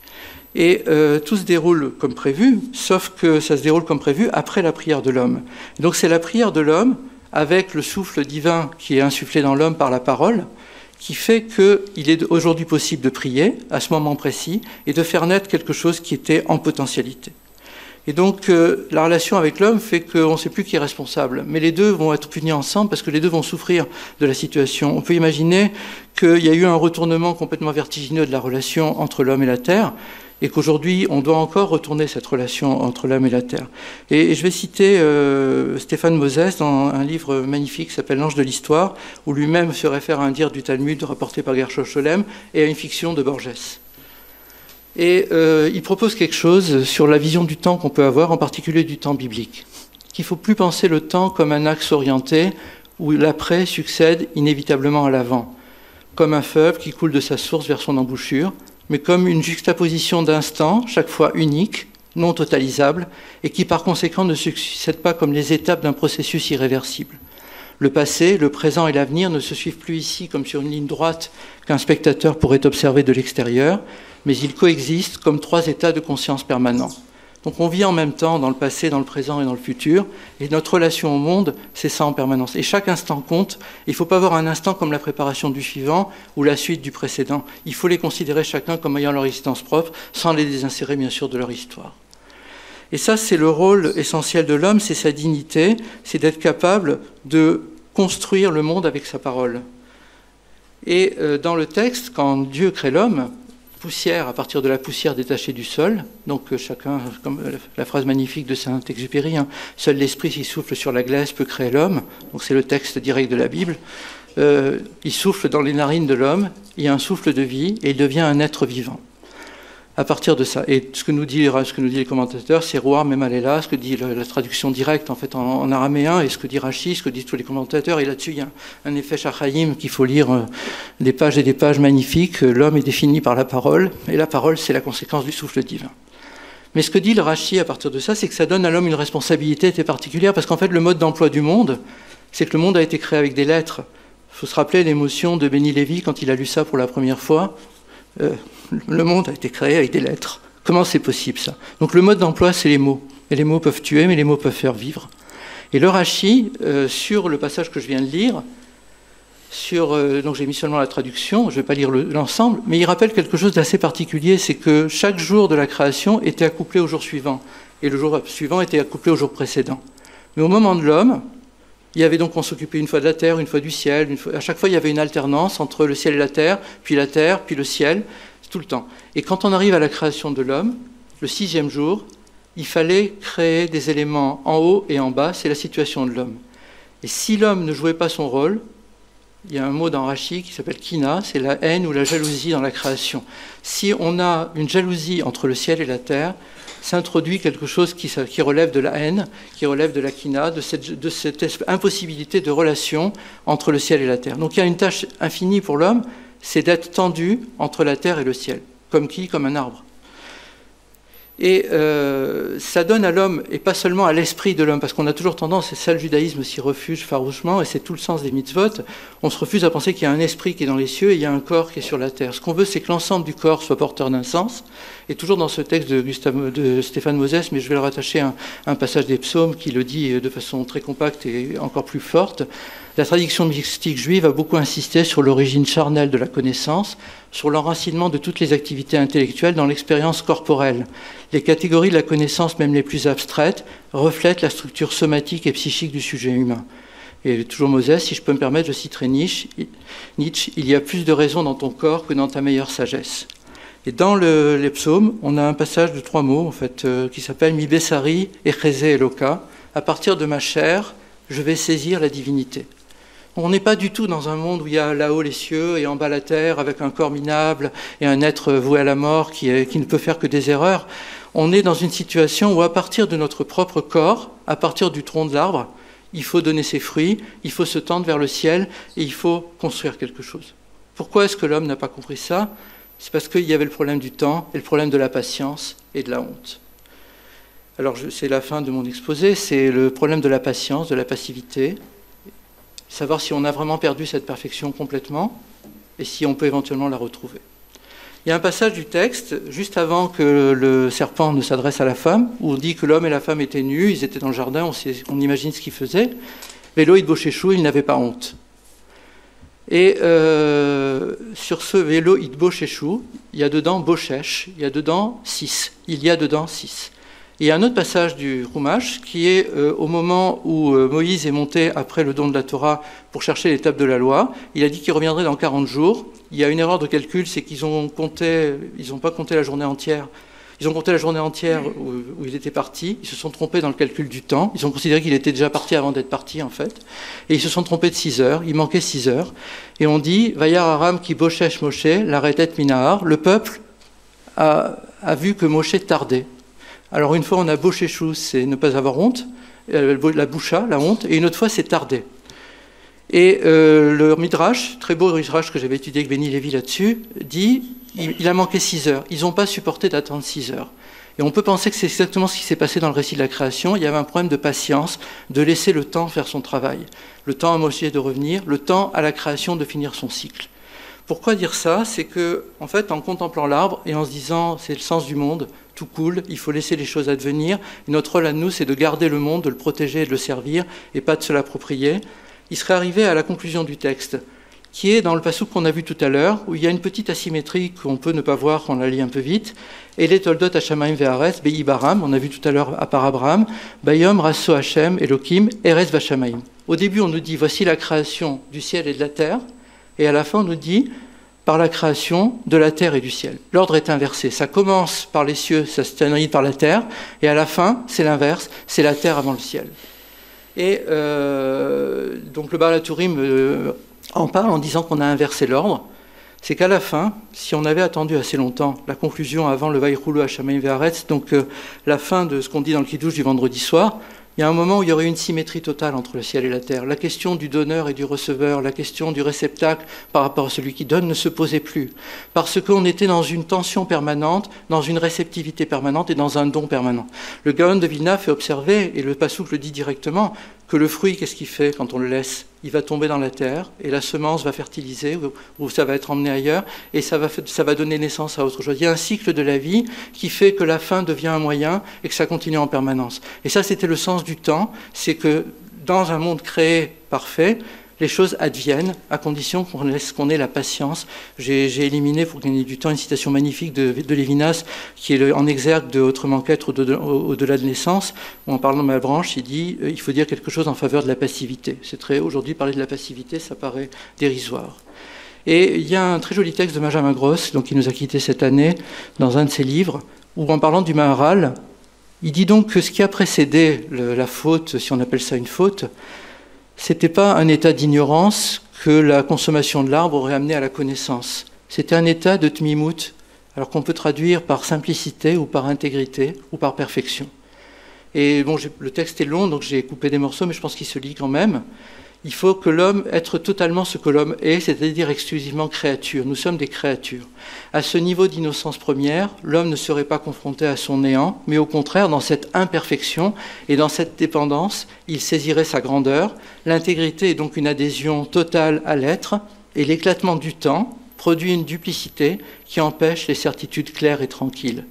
Et tout se déroule comme prévu, sauf que ça se déroule comme prévu après la prière de l'homme. Donc c'est la prière de l'homme, avec le souffle divin qui est insufflé dans l'homme par la parole, qui fait qu'il est aujourd'hui possible de prier à ce moment précis et de faire naître quelque chose qui était en potentialité. Et donc la relation avec l'homme fait qu'on ne sait plus qui est responsable, mais les deux vont être punis ensemble parce que les deux vont souffrir de la situation. On peut imaginer qu'il y a eu un retournement complètement vertigineux de la relation entre l'homme et la terre, et qu'aujourd'hui, on doit encore retourner cette relation entre l'homme et la terre. Et je vais citer Stéphane Moses dans un livre magnifique qui s'appelle « L'ange de l'histoire », où lui-même se réfère à un dire du Talmud rapporté par Gershom Scholem et à une fiction de Borges. Et il propose quelque chose sur la vision du temps qu'on peut avoir, en particulier du temps biblique. Qu'il ne faut plus penser le temps comme un axe orienté où l'après succède inévitablement à l'avant, comme un fleuve qui coule de sa source vers son embouchure, mais comme une juxtaposition d'instants, chaque fois unique, non totalisable, et qui par conséquent ne succèdent pas comme les étapes d'un processus irréversible. Le passé, le présent et l'avenir ne se suivent plus ici comme sur une ligne droite qu'un spectateur pourrait observer de l'extérieur, mais ils coexistent comme trois états de conscience permanents. Donc on vit en même temps dans le passé, dans le présent et dans le futur, et notre relation au monde, c'est ça en permanence. Et chaque instant compte. Il ne faut pas voir un instant comme la préparation du suivant ou la suite du précédent. Il faut les considérer chacun comme ayant leur existence propre, sans les désinsérer bien sûr de leur histoire. Et ça, c'est le rôle essentiel de l'homme, c'est sa dignité, c'est d'être capable de construire le monde avec sa parole. Et dans le texte, quand Dieu crée l'homme, poussière à partir de la poussière détachée du sol. Donc chacun, comme la phrase magnifique de Saint-Exupéry, hein, seul l'esprit qui souffle sur la glace peut créer l'homme. Donc c'est le texte direct de la Bible. Il souffle dans les narines de l'homme, il y a un souffle de vie et il devient un être vivant. À partir de ça, et ce que nous disent les commentateurs, c'est Roar Memalela, ce que dit la traduction directe en fait en araméen, et ce que dit Rashi, ce que disent tous les commentateurs, et là-dessus il y a un effet Shachaïm qu'il faut lire des pages et des pages magnifiques. L'homme est défini par la parole, et la parole c'est la conséquence du souffle divin. Mais ce que dit le Rashi à partir de ça, c'est que ça donne à l'homme une responsabilité particulière, parce qu'en fait le mode d'emploi du monde, c'est que le monde a été créé avec des lettres. Il faut se rappeler l'émotion de Benny Lévy quand il a lu ça pour la première fois. Le monde a été créé avec des lettres. Comment c'est possible ça? Donc le mode d'emploi, c'est les mots. Et les mots peuvent tuer, mais les mots peuvent faire vivre. Et le Rashi, sur le passage que je viens de lire, donc j'ai mis seulement la traduction, je ne vais pas lire l'ensemble, mais il rappelle quelque chose d'assez particulier, c'est que chaque jour de la création était accouplé au jour suivant, et le jour suivant était accouplé au jour précédent. Mais au moment de l'homme, il y avait donc, on s'occupait une fois de la terre, une fois du ciel, à chaque fois il y avait une alternance entre le ciel et la terre, puis le ciel, tout le temps. Et quand on arrive à la création de l'homme, le 6e jour, il fallait créer des éléments en haut et en bas, c'est la situation de l'homme. Et si l'homme ne jouait pas son rôle, il y a un mot dans Rashi qui s'appelle kina, c'est la haine ou la jalousie dans la création. Si on a une jalousie entre le ciel et la terre, s'introduit quelque chose qui relève de la haine, qui relève de la kina, de cette impossibilité de relation entre le ciel et la terre. Donc il y a une tâche infinie pour l'homme, c'est d'être tendu entre la terre et le ciel. Comme qui? Comme un arbre. Et ça donne à l'homme, et pas seulement à l'esprit de l'homme, parce qu'on a toujours tendance, et ça le judaïsme s'y refuse farouchement, et c'est tout le sens des mitzvot, on se refuse à penser qu'il y a un esprit qui est dans les cieux et il y a un corps qui est sur la terre. Ce qu'on veut, c'est que l'ensemble du corps soit porteur d'un sens, et toujours dans ce texte de Stéphane Moses, mais je vais le rattacher à un passage des psaumes qui le dit de façon très compacte et encore plus forte. La tradition mystique juive a beaucoup insisté sur l'origine charnelle de la connaissance, sur l'enracinement de toutes les activités intellectuelles dans l'expérience corporelle. Les catégories de la connaissance, même les plus abstraites, reflètent la structure somatique et psychique du sujet humain. Et toujours Moses, si je peux me permettre, je citerai Nietzsche, il y a plus de raison dans ton corps que dans ta meilleure sagesse. Et dans les psaumes, on a un passage de 3 mots, en fait, qui s'appelle « Mi Bessari Echeze Eloka ». À partir de ma chair, je vais saisir la divinité. On n'est pas du tout dans un monde où il y a là-haut les cieux et en bas la terre, avec un corps minable et un être voué à la mort qui ne peut faire que des erreurs. On est dans une situation où à partir de notre propre corps, à partir du tronc de l'arbre, il faut donner ses fruits, il faut se tendre vers le ciel et il faut construire quelque chose. Pourquoi est-ce que l'homme n'a pas compris ça? C'est parce qu'il y avait le problème du temps et le problème de la patience et de la honte. Alors c'est la fin de mon exposé, c'est le problème de la patience, de la passivité, savoir si on a vraiment perdu cette perfection complètement et si on peut éventuellement la retrouver. Il y a un passage du texte, juste avant que le serpent ne s'adresse à la femme, où on dit que l'homme et la femme étaient nus, ils étaient dans le jardin, on imagine ce qu'ils faisaient. Vélo Idboshéchou, il n'avait pas honte. Et sur ce vélo Idboshéchou, il y a dedans Boshesh, il y a dedans 6. Il y a dedans 6. Il y a un autre passage du Chumash qui est au moment où Moïse est monté après le don de la Torah pour chercher les tables de la loi. Il a dit qu'il reviendrait dans 40 jours. Il y a une erreur de calcul, c'est qu'ils n'ont pas compté la journée entière. Ils ont compté la journée entière où il était parti. Ils se sont trompés dans le calcul du temps. Ils ont considéré qu'il était déjà parti avant d'être parti, en fait. Et ils se sont trompés de 6 heures. Il manquait 6 heures. Et on dit, Vayar Aram ki Boshesh Moshe, l'arrêtet Minahar. Le peuple a vu que Moshe tardait. Alors une fois on a Boshéchou, c'est ne pas avoir honte, la boucha, la honte, et une autre fois c'est tarder. Et le Midrash, très beau Midrash que j'avais étudié avec Benny Lévy là-dessus, dit il a manqué 6 heures, ils n'ont pas supporté d'attendre 6 heures. Et on peut penser que c'est exactement ce qui s'est passé dans le récit de la création, il y avait un problème de patience, de laisser le temps faire son travail, le temps à Moshe de revenir, le temps à la création de finir son cycle. Pourquoi dire ça? C'est que, en fait, en contemplant l'arbre et en se disant c'est le sens du monde, tout cool, il faut laisser les choses advenir. Et notre rôle à nous, c'est de garder le monde, de le protéger et de le servir, et pas de se l'approprier. Il serait arrivé à la conclusion du texte, qui est dans le passouk qu'on a vu tout à l'heure, où il y a une petite asymétrie qu'on peut ne pas voir quand on la lit un peu vite. Et les toldot Hashamaim ve'aretz be'i baram, on a vu tout à l'heure à part Abraham, Bayom rasso Hashem Elokim eretz v'Hashamaim. Au début, on nous dit voici la création du ciel et de la terre, et à la fin, on nous dit par la création de la terre et du ciel. L'ordre est inversé. Ça commence par les cieux, ça se termine par la terre, et à la fin, c'est l'inverse, c'est la terre avant le ciel. Et donc le Baal HaTurim en parle en disant qu'on a inversé l'ordre. C'est qu'à la fin, si on avait attendu assez longtemps la conclusion avant le Vaïchoulou Hashamayim Ve'aretz, donc la fin de ce qu'on dit dans le Kiddush du vendredi soir, il y a un moment où il y aurait une symétrie totale entre le ciel et la terre. La question du donneur et du receveur, la question du réceptacle par rapport à celui qui donne ne se posait plus. Parce qu'on était dans une tension permanente, dans une réceptivité permanente et dans un don permanent. Le Gaon de Vilna fait observer, et le Passouk le dit directement, que le fruit, qu'est-ce qu'il fait quand on le laisse? Il va tomber dans la terre et la semence va fertiliser ou ça va être emmené ailleurs et ça va donner naissance à autre chose. Il y a un cycle de la vie qui fait que la fin devient un moyen et que ça continue en permanence. Et ça, c'était le sens du temps, c'est que dans un monde créé parfait, les choses adviennent à condition qu'on ait la patience. J'ai éliminé, pour gagner du temps, une citation magnifique de Lévinas, qui est en exergue de Autrement qu'être au-delà de naissance, où en parlant de ma branche, il dit il faut dire quelque chose en faveur de la passivité. C'est très, aujourd'hui, parler de la passivité, ça paraît dérisoire. Et il y a un très joli texte de Benjamin Gross, donc, qui nous a quittés cette année, dans un de ses livres, où en parlant du Maharal, il dit donc que ce qui a précédé la faute, si on appelle ça une faute, c'était pas un état d'ignorance que la consommation de l'arbre aurait amené à la connaissance. C'était un état de tmimout, alors qu'on peut traduire par simplicité ou par intégrité ou par perfection. Et bon, le texte est long, donc j'ai coupé des morceaux, mais je pense qu'il se lit quand même. Il faut que l'homme, être totalement ce que l'homme est, c'est-à-dire exclusivement créature. Nous sommes des créatures. À ce niveau d'innocence première, l'homme ne serait pas confronté à son néant, mais au contraire, dans cette imperfection et dans cette dépendance, il saisirait sa grandeur. L'intégrité est donc une adhésion totale à l'être, et l'éclatement du temps produit une duplicité qui empêche les certitudes claires et tranquilles.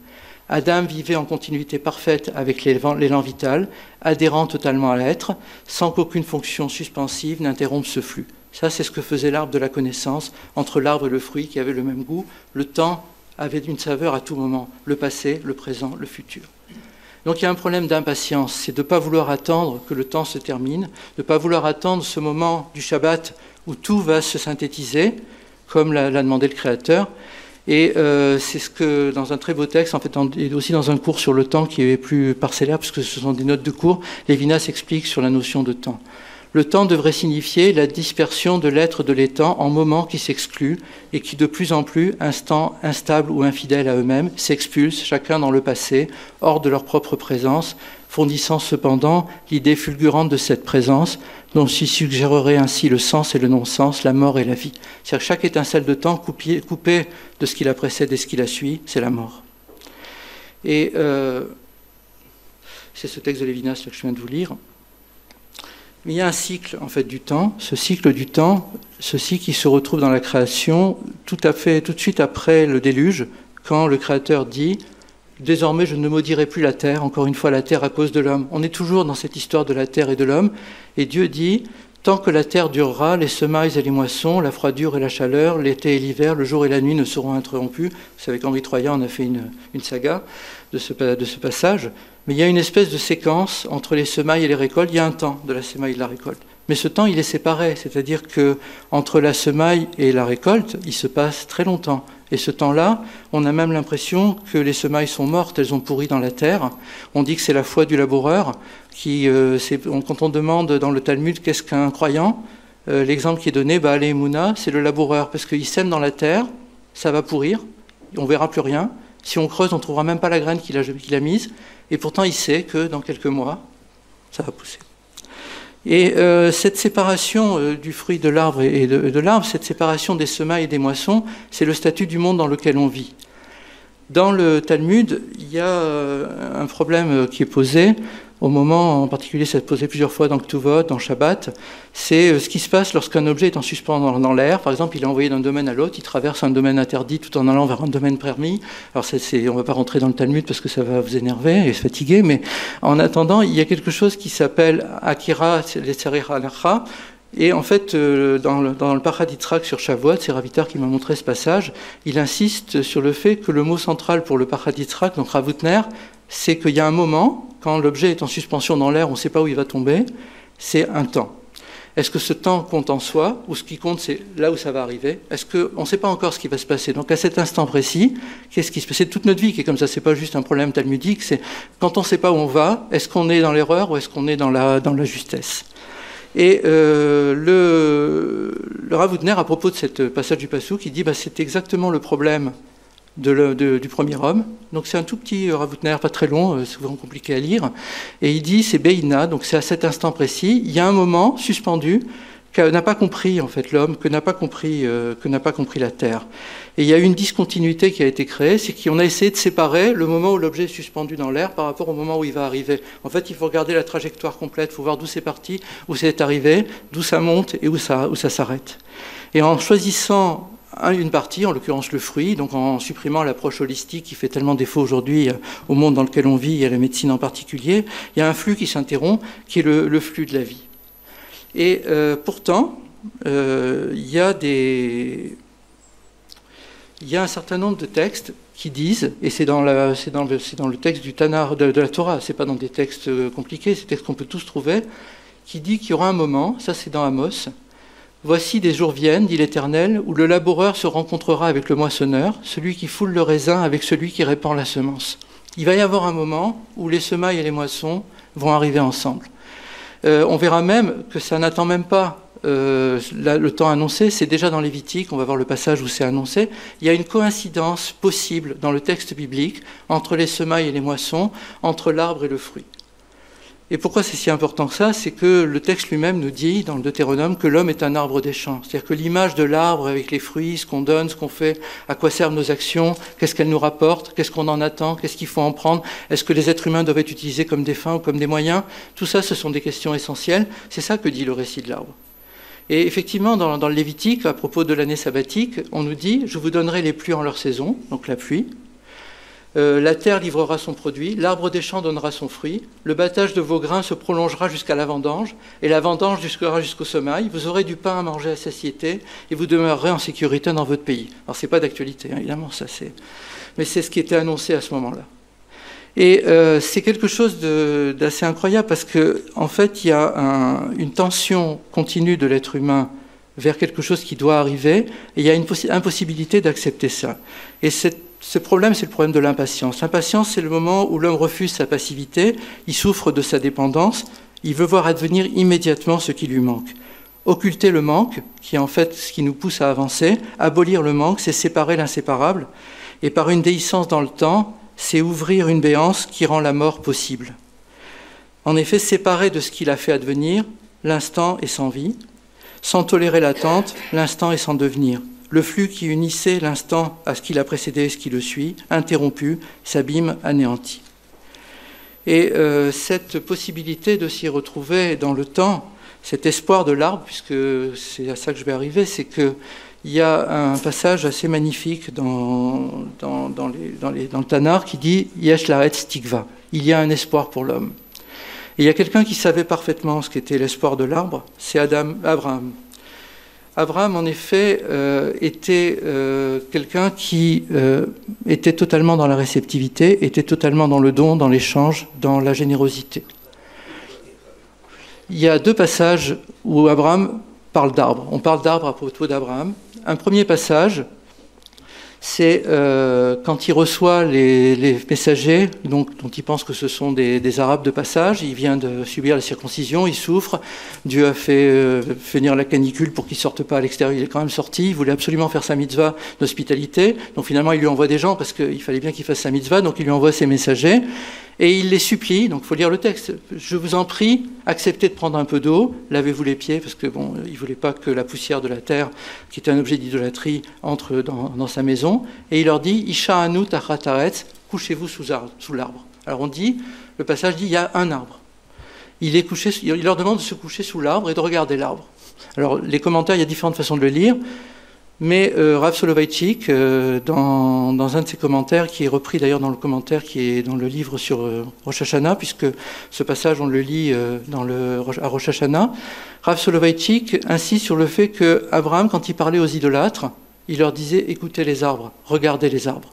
Adam vivait en continuité parfaite avec l'élan vital, adhérant totalement à l'être, sans qu'aucune fonction suspensive n'interrompe ce flux. Ça, c'est ce que faisait l'arbre de la connaissance, entre l'arbre et le fruit qui avaient le même goût. Le temps avait une saveur à tout moment, le passé, le présent, le futur. Donc il y a un problème d'impatience, c'est de ne pas vouloir attendre que le temps se termine, de ne pas vouloir attendre ce moment du Shabbat où tout va se synthétiser, comme l'a demandé le Créateur. Et c'est ce que, dans un très beau texte, en fait, et aussi dans un cours sur le temps qui est plus parcellaire, puisque ce sont des notes de cours, Lévinas explique sur la notion de temps. Le temps devrait signifier la dispersion de l'être de l'étang en moments qui s'excluent et qui de plus en plus, instants instables ou infidèles à eux-mêmes, s'expulsent chacun dans le passé, hors de leur propre présence, fournissant cependant l'idée fulgurante de cette présence, dont s'y suggérerait ainsi le sens et le non-sens, la mort et la vie. C'est-à-dire que chaque étincelle de temps coupée de ce qui la précède et ce qui la suit, c'est la mort. Et c'est ce texte de Lévinas que je viens de vous lire. Mais il y a un cycle en fait du temps, ce cycle du temps, ceci qui se retrouve dans la création tout de suite après le déluge, quand le Créateur dit « Désormais je ne maudirai plus la terre, encore une fois la terre à cause de l'homme ». On est toujours dans cette histoire de la terre et de l'homme, et Dieu dit « Tant que la terre durera, les semailles et les moissons, la froidure et la chaleur, l'été et l'hiver, le jour et la nuit ne seront interrompus ». C'est avec Henri Troyat, on a fait une saga de ce passage. Mais il y a une espèce de séquence entre les semailles et les récoltes. Il y a un temps de la semaille et de la récolte. Mais ce temps, il est séparé. C'est-à-dire qu'entre la semaille et la récolte, il se passe très longtemps. Et ce temps-là, on a même l'impression que les semailles sont mortes, elles ont pourri dans la terre. On dit que c'est la foi du laboureur. Quand on demande dans le Talmud qu'est-ce qu'un croyant, l'exemple qui est donné, Baal Emouna, c'est le laboureur. Parce qu'il sème dans la terre, ça va pourrir, on ne verra plus rien. Si on creuse, on ne trouvera même pas la graine qu'il a mise. Et pourtant, il sait que dans quelques mois, ça va pousser. Et cette séparation du fruit de l'arbre et de l'arbre, cette séparation des semailles et des moissons, c'est le statut du monde dans lequel on vit. Dans le Talmud, il y a un problème qui est posé, au moment, en particulier, ça s'est posé plusieurs fois dans Ktuvot, dans Shabbat, c'est ce qui se passe lorsqu'un objet est en suspens dans l'air. Par exemple, il est envoyé d'un domaine à l'autre, il traverse un domaine interdit tout en allant vers un domaine permis. Alors, on ne va pas rentrer dans le Talmud parce que ça va vous énerver et se fatiguer, mais en attendant, il y a quelque chose qui s'appelle Akira Letzerer Halacha. Et en fait, dans le Pachad Yitzhak sur Shavuot, c'est Ravitar qui m'a montré ce passage, il insiste sur le fait que le mot central pour le Pachad Yitzhak, donc Ravutner, c'est qu'il y a un moment, quand l'objet est en suspension dans l'air, on ne sait pas où il va tomber, c'est un temps. Est-ce que ce temps compte en soi, ou ce qui compte, c'est là où ça va arriver? Est-ce qu'on ne sait pas encore ce qui va se passer? Donc à cet instant précis, qu'est-ce qui se passe? C'est toute notre vie qui est comme ça, c'est pas juste un problème talmudique, c'est quand on ne sait pas où on va, est-ce qu'on est dans l'erreur ou est-ce qu'on est dans la justesse? Et le Rav Hutner, à propos de cette passage du Passouk, il dit c'est exactement le problème du premier homme. Donc c'est un tout petit Rav Hutner, pas très long, souvent compliqué à lire. Et il dit c'est Beina, donc c'est à cet instant précis, il y a un moment suspendu que n'a pas compris en fait l'homme, que n'a pas compris la terre. Et il y a une discontinuité qui a été créée, c'est qu'on a essayé de séparer le moment où l'objet est suspendu dans l'air par rapport au moment où il va arriver. En fait, il faut regarder la trajectoire complète, il faut voir d'où c'est parti, où c'est arrivé, d'où ça monte et où ça s'arrête. Et en choisissant une partie, en l'occurrence le fruit, donc en supprimant l'approche holistique qui fait tellement défaut aujourd'hui au monde dans lequel on vit et à la médecine en particulier, il y a un flux qui s'interrompt, qui est le flux de la vie. Et pourtant, il y a un certain nombre de textes qui disent, et c'est dans le texte du Tanakh de la Torah, c'est pas dans des textes compliqués, c'est des textes qu'on peut tous trouver, qui dit qu'il y aura un moment, ça c'est dans Amos, voici des jours viennent, dit l'Éternel, où le laboureur se rencontrera avec le moissonneur, celui qui foule le raisin avec celui qui répand la semence. Il va y avoir un moment où les semailles et les moissons vont arriver ensemble. On verra même que ça n'attend même pas le temps annoncé, c'est déjà dans Lévitique, on va voir le passage où c'est annoncé. Il y a une coïncidence possible dans le texte biblique entre les semailles et les moissons, entre l'arbre et le fruit. Et pourquoi c'est si important que ça? C'est que le texte lui-même nous dit, dans le Deutéronome, que l'homme est un arbre des champs. C'est-à-dire que l'image de l'arbre avec les fruits, ce qu'on donne, ce qu'on fait, à quoi servent nos actions, qu'est-ce qu'elles nous rapportent, qu'est-ce qu'on en attend, qu'est-ce qu'il faut en prendre, est-ce que les êtres humains doivent être utilisés comme des fins ou comme des moyens? Tout ça, ce sont des questions essentielles. C'est ça que dit le récit de l'arbre. Et effectivement, dans le Lévitique, à propos de l'année sabbatique, on nous dit « Je vous donnerai les pluies en leur saison », donc la pluie. La terre livrera son produit, l'arbre des champs donnera son fruit, le battage de vos grains se prolongera jusqu'à la vendange, et la vendange jusqu'au semail. Vous aurez du pain à manger à satiété, et vous demeurerez en sécurité dans votre pays. Alors, ce n'est pas d'actualité, hein, évidemment, mais c'est ce qui était annoncé à ce moment-là. Et c'est quelque chose d'assez incroyable, parce qu'en fait, il y a une tension continue de l'être humain vers quelque chose qui doit arriver, et il y a une impossibilité d'accepter ça. Et ce problème, c'est le problème de l'impatience. L'impatience, c'est le moment où l'homme refuse sa passivité, il souffre de sa dépendance, il veut voir advenir immédiatement ce qui lui manque. Occulter le manque, qui est en fait ce qui nous pousse à avancer, abolir le manque, c'est séparer l'inséparable, et par une déhiscence dans le temps, c'est ouvrir une béance qui rend la mort possible. En effet, séparer de ce qu'il a fait advenir, l'instant est sans vie, sans tolérer l'attente, l'instant est sans devenir. Le flux qui unissait l'instant à ce qui l'a précédé et ce qui le suit, interrompu, s'abîme, anéanti. Et cette possibilité de s'y retrouver dans le temps, cet espoir de l'arbre, puisque c'est à ça que je vais arriver, c'est qu'il y a un passage assez magnifique dans le Tanakh qui dit « Yesh la'etz tikva », il y a un espoir pour l'homme. Et il y a quelqu'un qui savait parfaitement ce qu'était l'espoir de l'arbre, c'est Abraham. Abraham, en effet, était quelqu'un qui était totalement dans la réceptivité, était totalement dans le don, dans l'échange, dans la générosité. Il y a deux passages où Abraham parle d'arbre. On parle d'arbre à propos d'Abraham. Un premier passage, c'est quand il reçoit les messagers, dont il pense que ce sont des Arabes de passage. Il vient de subir la circoncision, il souffre. Dieu a fait venir la canicule pour qu'il ne sorte pas à l'extérieur. Il est quand même sorti. Il voulait absolument faire sa mitzvah d'hospitalité. Donc finalement, il lui envoie des gens parce qu'il fallait bien qu'il fasse sa mitzvah. Donc il lui envoie ses messagers. Et il les supplie, donc il faut lire le texte. Je vous en prie, acceptez de prendre un peu d'eau, lavez-vous les pieds, parce que bon, il ne voulait pas que la poussière de la terre, qui était un objet d'idolâtrie, entre dans sa maison. Et il leur dit, Isha anu tachataretz, couchez-vous sous l'arbre. Alors on dit, le passage dit, il y a un arbre. Il leur demande de se coucher sous l'arbre et de regarder l'arbre. Alors les commentaires, il y a différentes façons de le lire. Mais Rav Soloveitchik, dans un de ses commentaires, qui est repris d'ailleurs dans le commentaire qui est dans le livre sur Rosh Hashanah, puisque ce passage on le lit à Rosh Hashanah, Rav Soloveitchik insiste sur le fait que Abraham, quand il parlait aux idolâtres, il leur disait « écoutez les arbres, regardez les arbres ».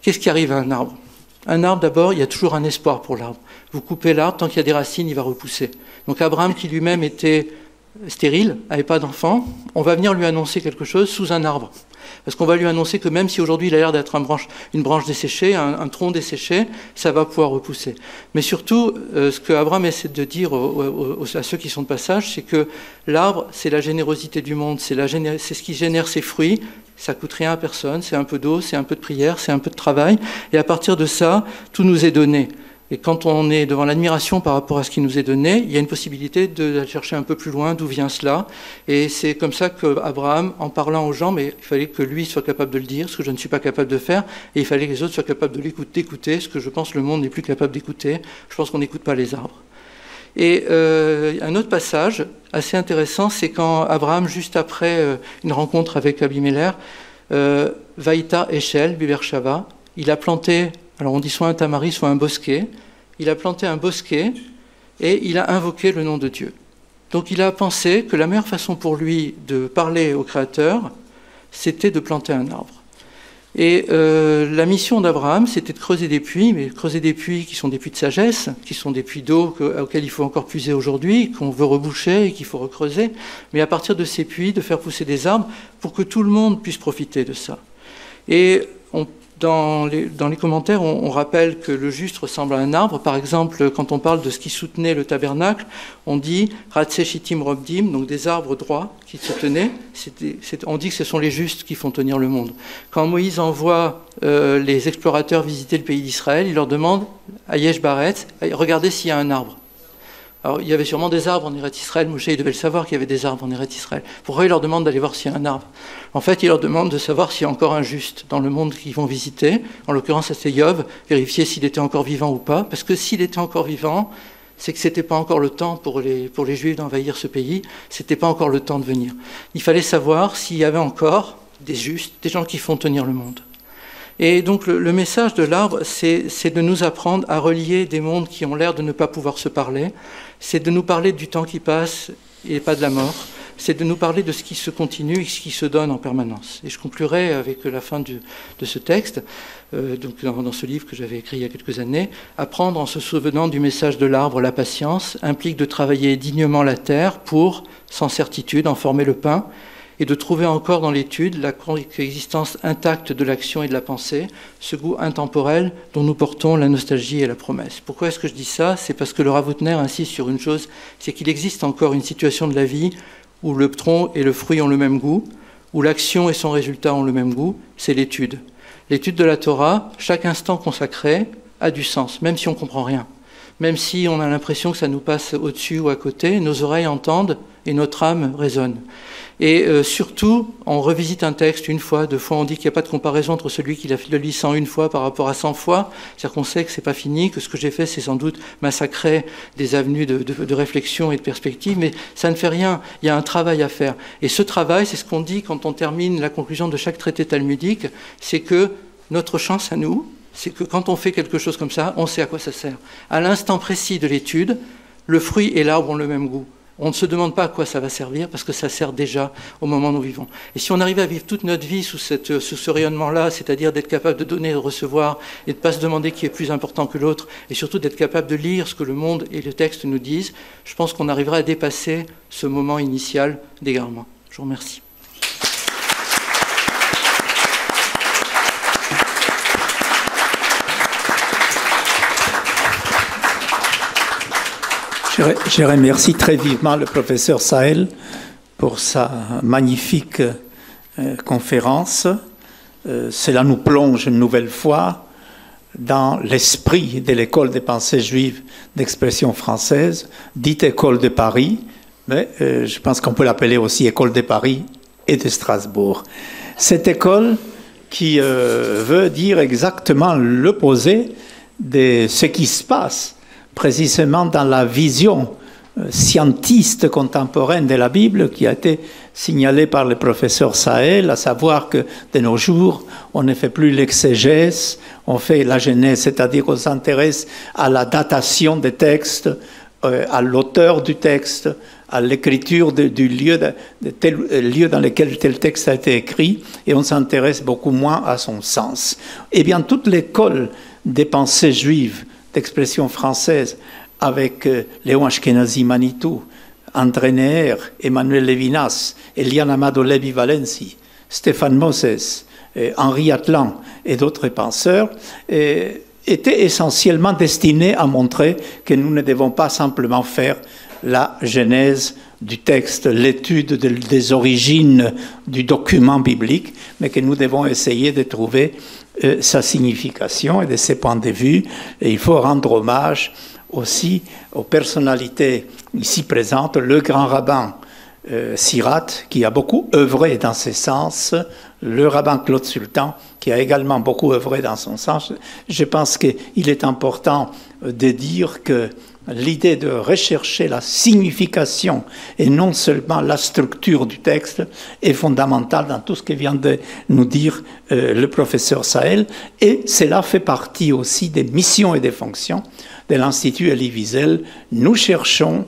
Qu'est-ce qui arrive à un arbre? Un arbre, d'abord, il y a toujours un espoir pour l'arbre. Vous coupez l'arbre, tant qu'il y a des racines, il va repousser. Donc Abraham, qui lui-même était stérile, n'avait pas d'enfant, on va venir lui annoncer quelque chose sous un arbre. Parce qu'on va lui annoncer que même si aujourd'hui il a l'air d'être une branche desséchée, un tronc desséché, ça va pouvoir repousser. Mais surtout, ce que Abraham essaie de dire à ceux qui sont de passage, c'est que l'arbre, c'est la générosité du monde, c'est ce qui génère ses fruits, ça coûte rien à personne, c'est un peu d'eau, c'est un peu de prière, c'est un peu de travail, et à partir de ça, tout nous est donné. Et quand on est devant l'admiration par rapport à ce qui nous est donné, il y a une possibilité de chercher un peu plus loin d'où vient cela. Et c'est comme ça qu'Abraham, en parlant aux gens, mais il fallait que lui soit capable de le dire, ce que je ne suis pas capable de faire, et il fallait que les autres soient capables de d'écouter, ce que je pense le monde n'est plus capable d'écouter. Je pense qu'on n'écoute pas les arbres. Et un autre passage assez intéressant, c'est quand Abraham, juste après une rencontre avec Abimelech, Vaïta Eshel, Bibershava, il a planté... Alors on dit soit un tamari, soit un bosquet. Il a planté un bosquet et il a invoqué le nom de Dieu. Donc il a pensé que la meilleure façon pour lui de parler au Créateur, c'était de planter un arbre. Et la mission d'Abraham, c'était de creuser des puits, mais creuser des puits qui sont des puits de sagesse, qui sont des puits d'eau auxquels il faut encore puiser aujourd'hui, qu'on veut reboucher et qu'il faut recreuser, mais à partir de ces puits, de faire pousser des arbres pour que tout le monde puisse profiter de ça. Et dans les commentaires, on rappelle que le juste ressemble à un arbre. Par exemple, quand on parle de ce qui soutenait le tabernacle, on dit « Ratseh shitim robdim », donc des arbres droits qui se tenaient. On dit que ce sont les justes qui font tenir le monde. Quand Moïse envoie les explorateurs visiter le pays d'Israël, il leur demande à Yesh Baret, regardez s'il y a un arbre. Alors, il y avait sûrement des arbres en Eretz Israël. Moshe, il devait le savoir qu'il y avait des arbres en Eretz Israël. Pourquoi il leur demande d'aller voir s'il y a un arbre? En fait, il leur demande de savoir s'il y a encore un juste dans le monde qu'ils vont visiter. En l'occurrence, c'était Job, vérifier s'il était encore vivant ou pas. Parce que s'il était encore vivant, c'est que ce n'était pas encore le temps pour les Juifs d'envahir ce pays. Ce n'était pas encore le temps de venir. Il fallait savoir s'il y avait encore des justes, des gens qui font tenir le monde. Et donc le message de l'arbre, c'est de nous apprendre à relier des mondes qui ont l'air de ne pas pouvoir se parler. C'est de nous parler du temps qui passe et pas de la mort. C'est de nous parler de ce qui se continue et ce qui se donne en permanence. Et je conclurai avec la fin de ce texte, donc dans ce livre que j'avais écrit il y a quelques années. Apprendre en se souvenant du message de l'arbre, la patience, implique de travailler dignement la terre pour, sans certitude, en former le pain, et de trouver encore dans l'étude la coexistence intacte de l'action et de la pensée, ce goût intemporel dont nous portons la nostalgie et la promesse. Pourquoi est-ce que je dis ça? C'est parce que le Rav Hutner insiste sur une chose, c'est qu'il existe encore une situation de la vie où le tronc et le fruit ont le même goût, où l'action et son résultat ont le même goût, c'est l'étude. L'étude de la Torah, chaque instant consacré a du sens, même si on ne comprend rien. Même si on a l'impression que ça nous passe au-dessus ou à côté, nos oreilles entendent et notre âme résonne. Et surtout, on revisite un texte une fois, deux fois, on dit qu'il n'y a pas de comparaison entre celui qui le lit 101 fois par rapport à 100 fois. C'est-à-dire qu'on sait que ce n'est pas fini, que ce que j'ai fait, c'est sans doute massacrer des avenues de réflexion et de perspective, mais ça ne fait rien, il y a un travail à faire. Et ce travail, c'est ce qu'on dit quand on termine la conclusion de chaque traité talmudique, c'est que notre chance à nous, c'est que quand on fait quelque chose comme ça, on sait à quoi ça sert. À l'instant précis de l'étude, le fruit et l'arbre ont le même goût. On ne se demande pas à quoi ça va servir parce que ça sert déjà au moment où nous vivons. Et si on arrive à vivre toute notre vie sous ce rayonnement-là, c'est-à-dire d'être capable de donner et de recevoir et de ne pas se demander qui est plus important que l'autre et surtout d'être capable de lire ce que le monde et le texte nous disent, je pense qu'on arrivera à dépasser ce moment initial d'égarement. Je vous remercie. Je remercie très vivement le professeur Sahel pour sa magnifique conférence. Cela nous plonge une nouvelle fois dans l'esprit de l'école des pensées juives d'expression française, dite École de Paris, mais je pense qu'on peut l'appeler aussi École de Paris et de Strasbourg. Cette école qui veut dire exactement l'opposé de ce qui se passe précisément dans la vision scientiste contemporaine de la Bible qui a été signalée par le professeur Sahel, à savoir que de nos jours, on ne fait plus l'exégèse, on fait la genèse, c'est-à-dire qu'on s'intéresse à la datation des textes, à l'auteur du texte, à l'écriture du lieu, de tel lieu dans lequel tel texte a été écrit, et on s'intéresse beaucoup moins à son sens. Eh bien, toute l'école des pensées juives d'expression française, avec Léon Ashkenazi Manitou, André Neher, Emmanuel Levinas, Eliane Amado Levi Valenci, Stéphane Moses, Henri Atlan et d'autres penseurs, étaient essentiellement destinés à montrer que nous ne devons pas simplement faire la genèse du texte, l'étude des origines du document biblique, mais que nous devons essayer de trouver sa signification. Et de ce point de vue, il faut rendre hommage aussi aux personnalités ici présentes, le grand rabbin Sirat, qui a beaucoup œuvré dans ce sens, le rabbin Claude Sultan, qui a également beaucoup œuvré dans son sens. Je pense qu'il est important de dire que l'idée de rechercher la signification et non seulement la structure du texte est fondamentale dans tout ce que vient de nous dire le professeur Sahel, et cela fait partie aussi des missions et des fonctions de l'Institut Elie Wiesel. Nous cherchons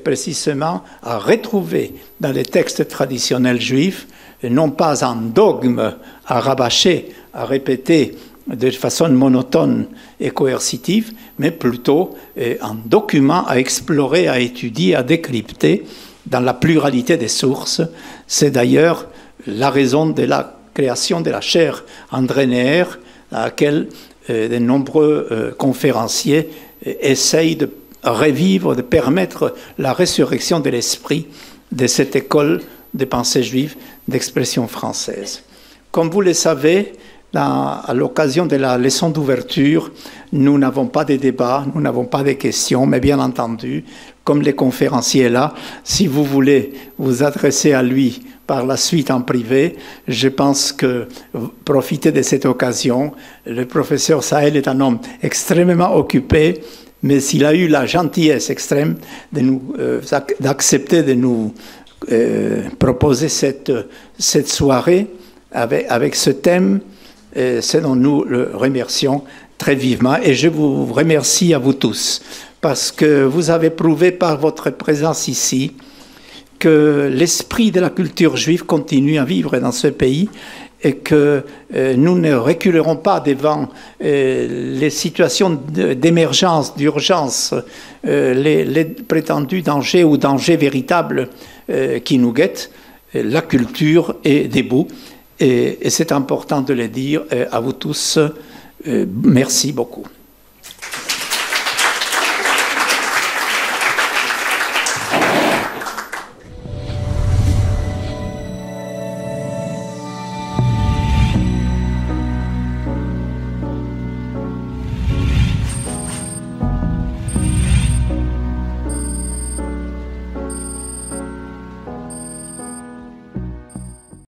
précisément à retrouver dans les textes traditionnels juifs non pas un dogme à rabâcher, à répéter de façon monotone et coercitive, mais plutôt un document à explorer, à étudier, à décrypter dans la pluralité des sources. C'est d'ailleurs la raison de la création de la chaire André Neher, à laquelle de nombreux conférenciers essayent de revivre, de permettre la résurrection de l'esprit de cette école de pensée juive d'expression française. Comme vous le savez, à l'occasion de la leçon d'ouverture, nous n'avons pas de débat, nous n'avons pas de questions, mais bien entendu, comme le conférencier est là, si vous voulez vous adresser à lui par la suite en privé, je pense que profitez de cette occasion. Le professeur Sahel est un homme extrêmement occupé, mais s'il a eu la gentillesse extrême d'accepter de nous proposer cette soirée avec ce thème, c'est dont nous le remercions très vivement. Et je vous remercie à vous tous, parce que vous avez prouvé par votre présence ici que l'esprit de la culture juive continue à vivre dans ce pays et que nous ne reculerons pas devant les situations d'émergence, d'urgence, les prétendus dangers ou dangers véritables qui nous guettent. La culture est debout et c'est important de le dire à vous tous. Merci beaucoup.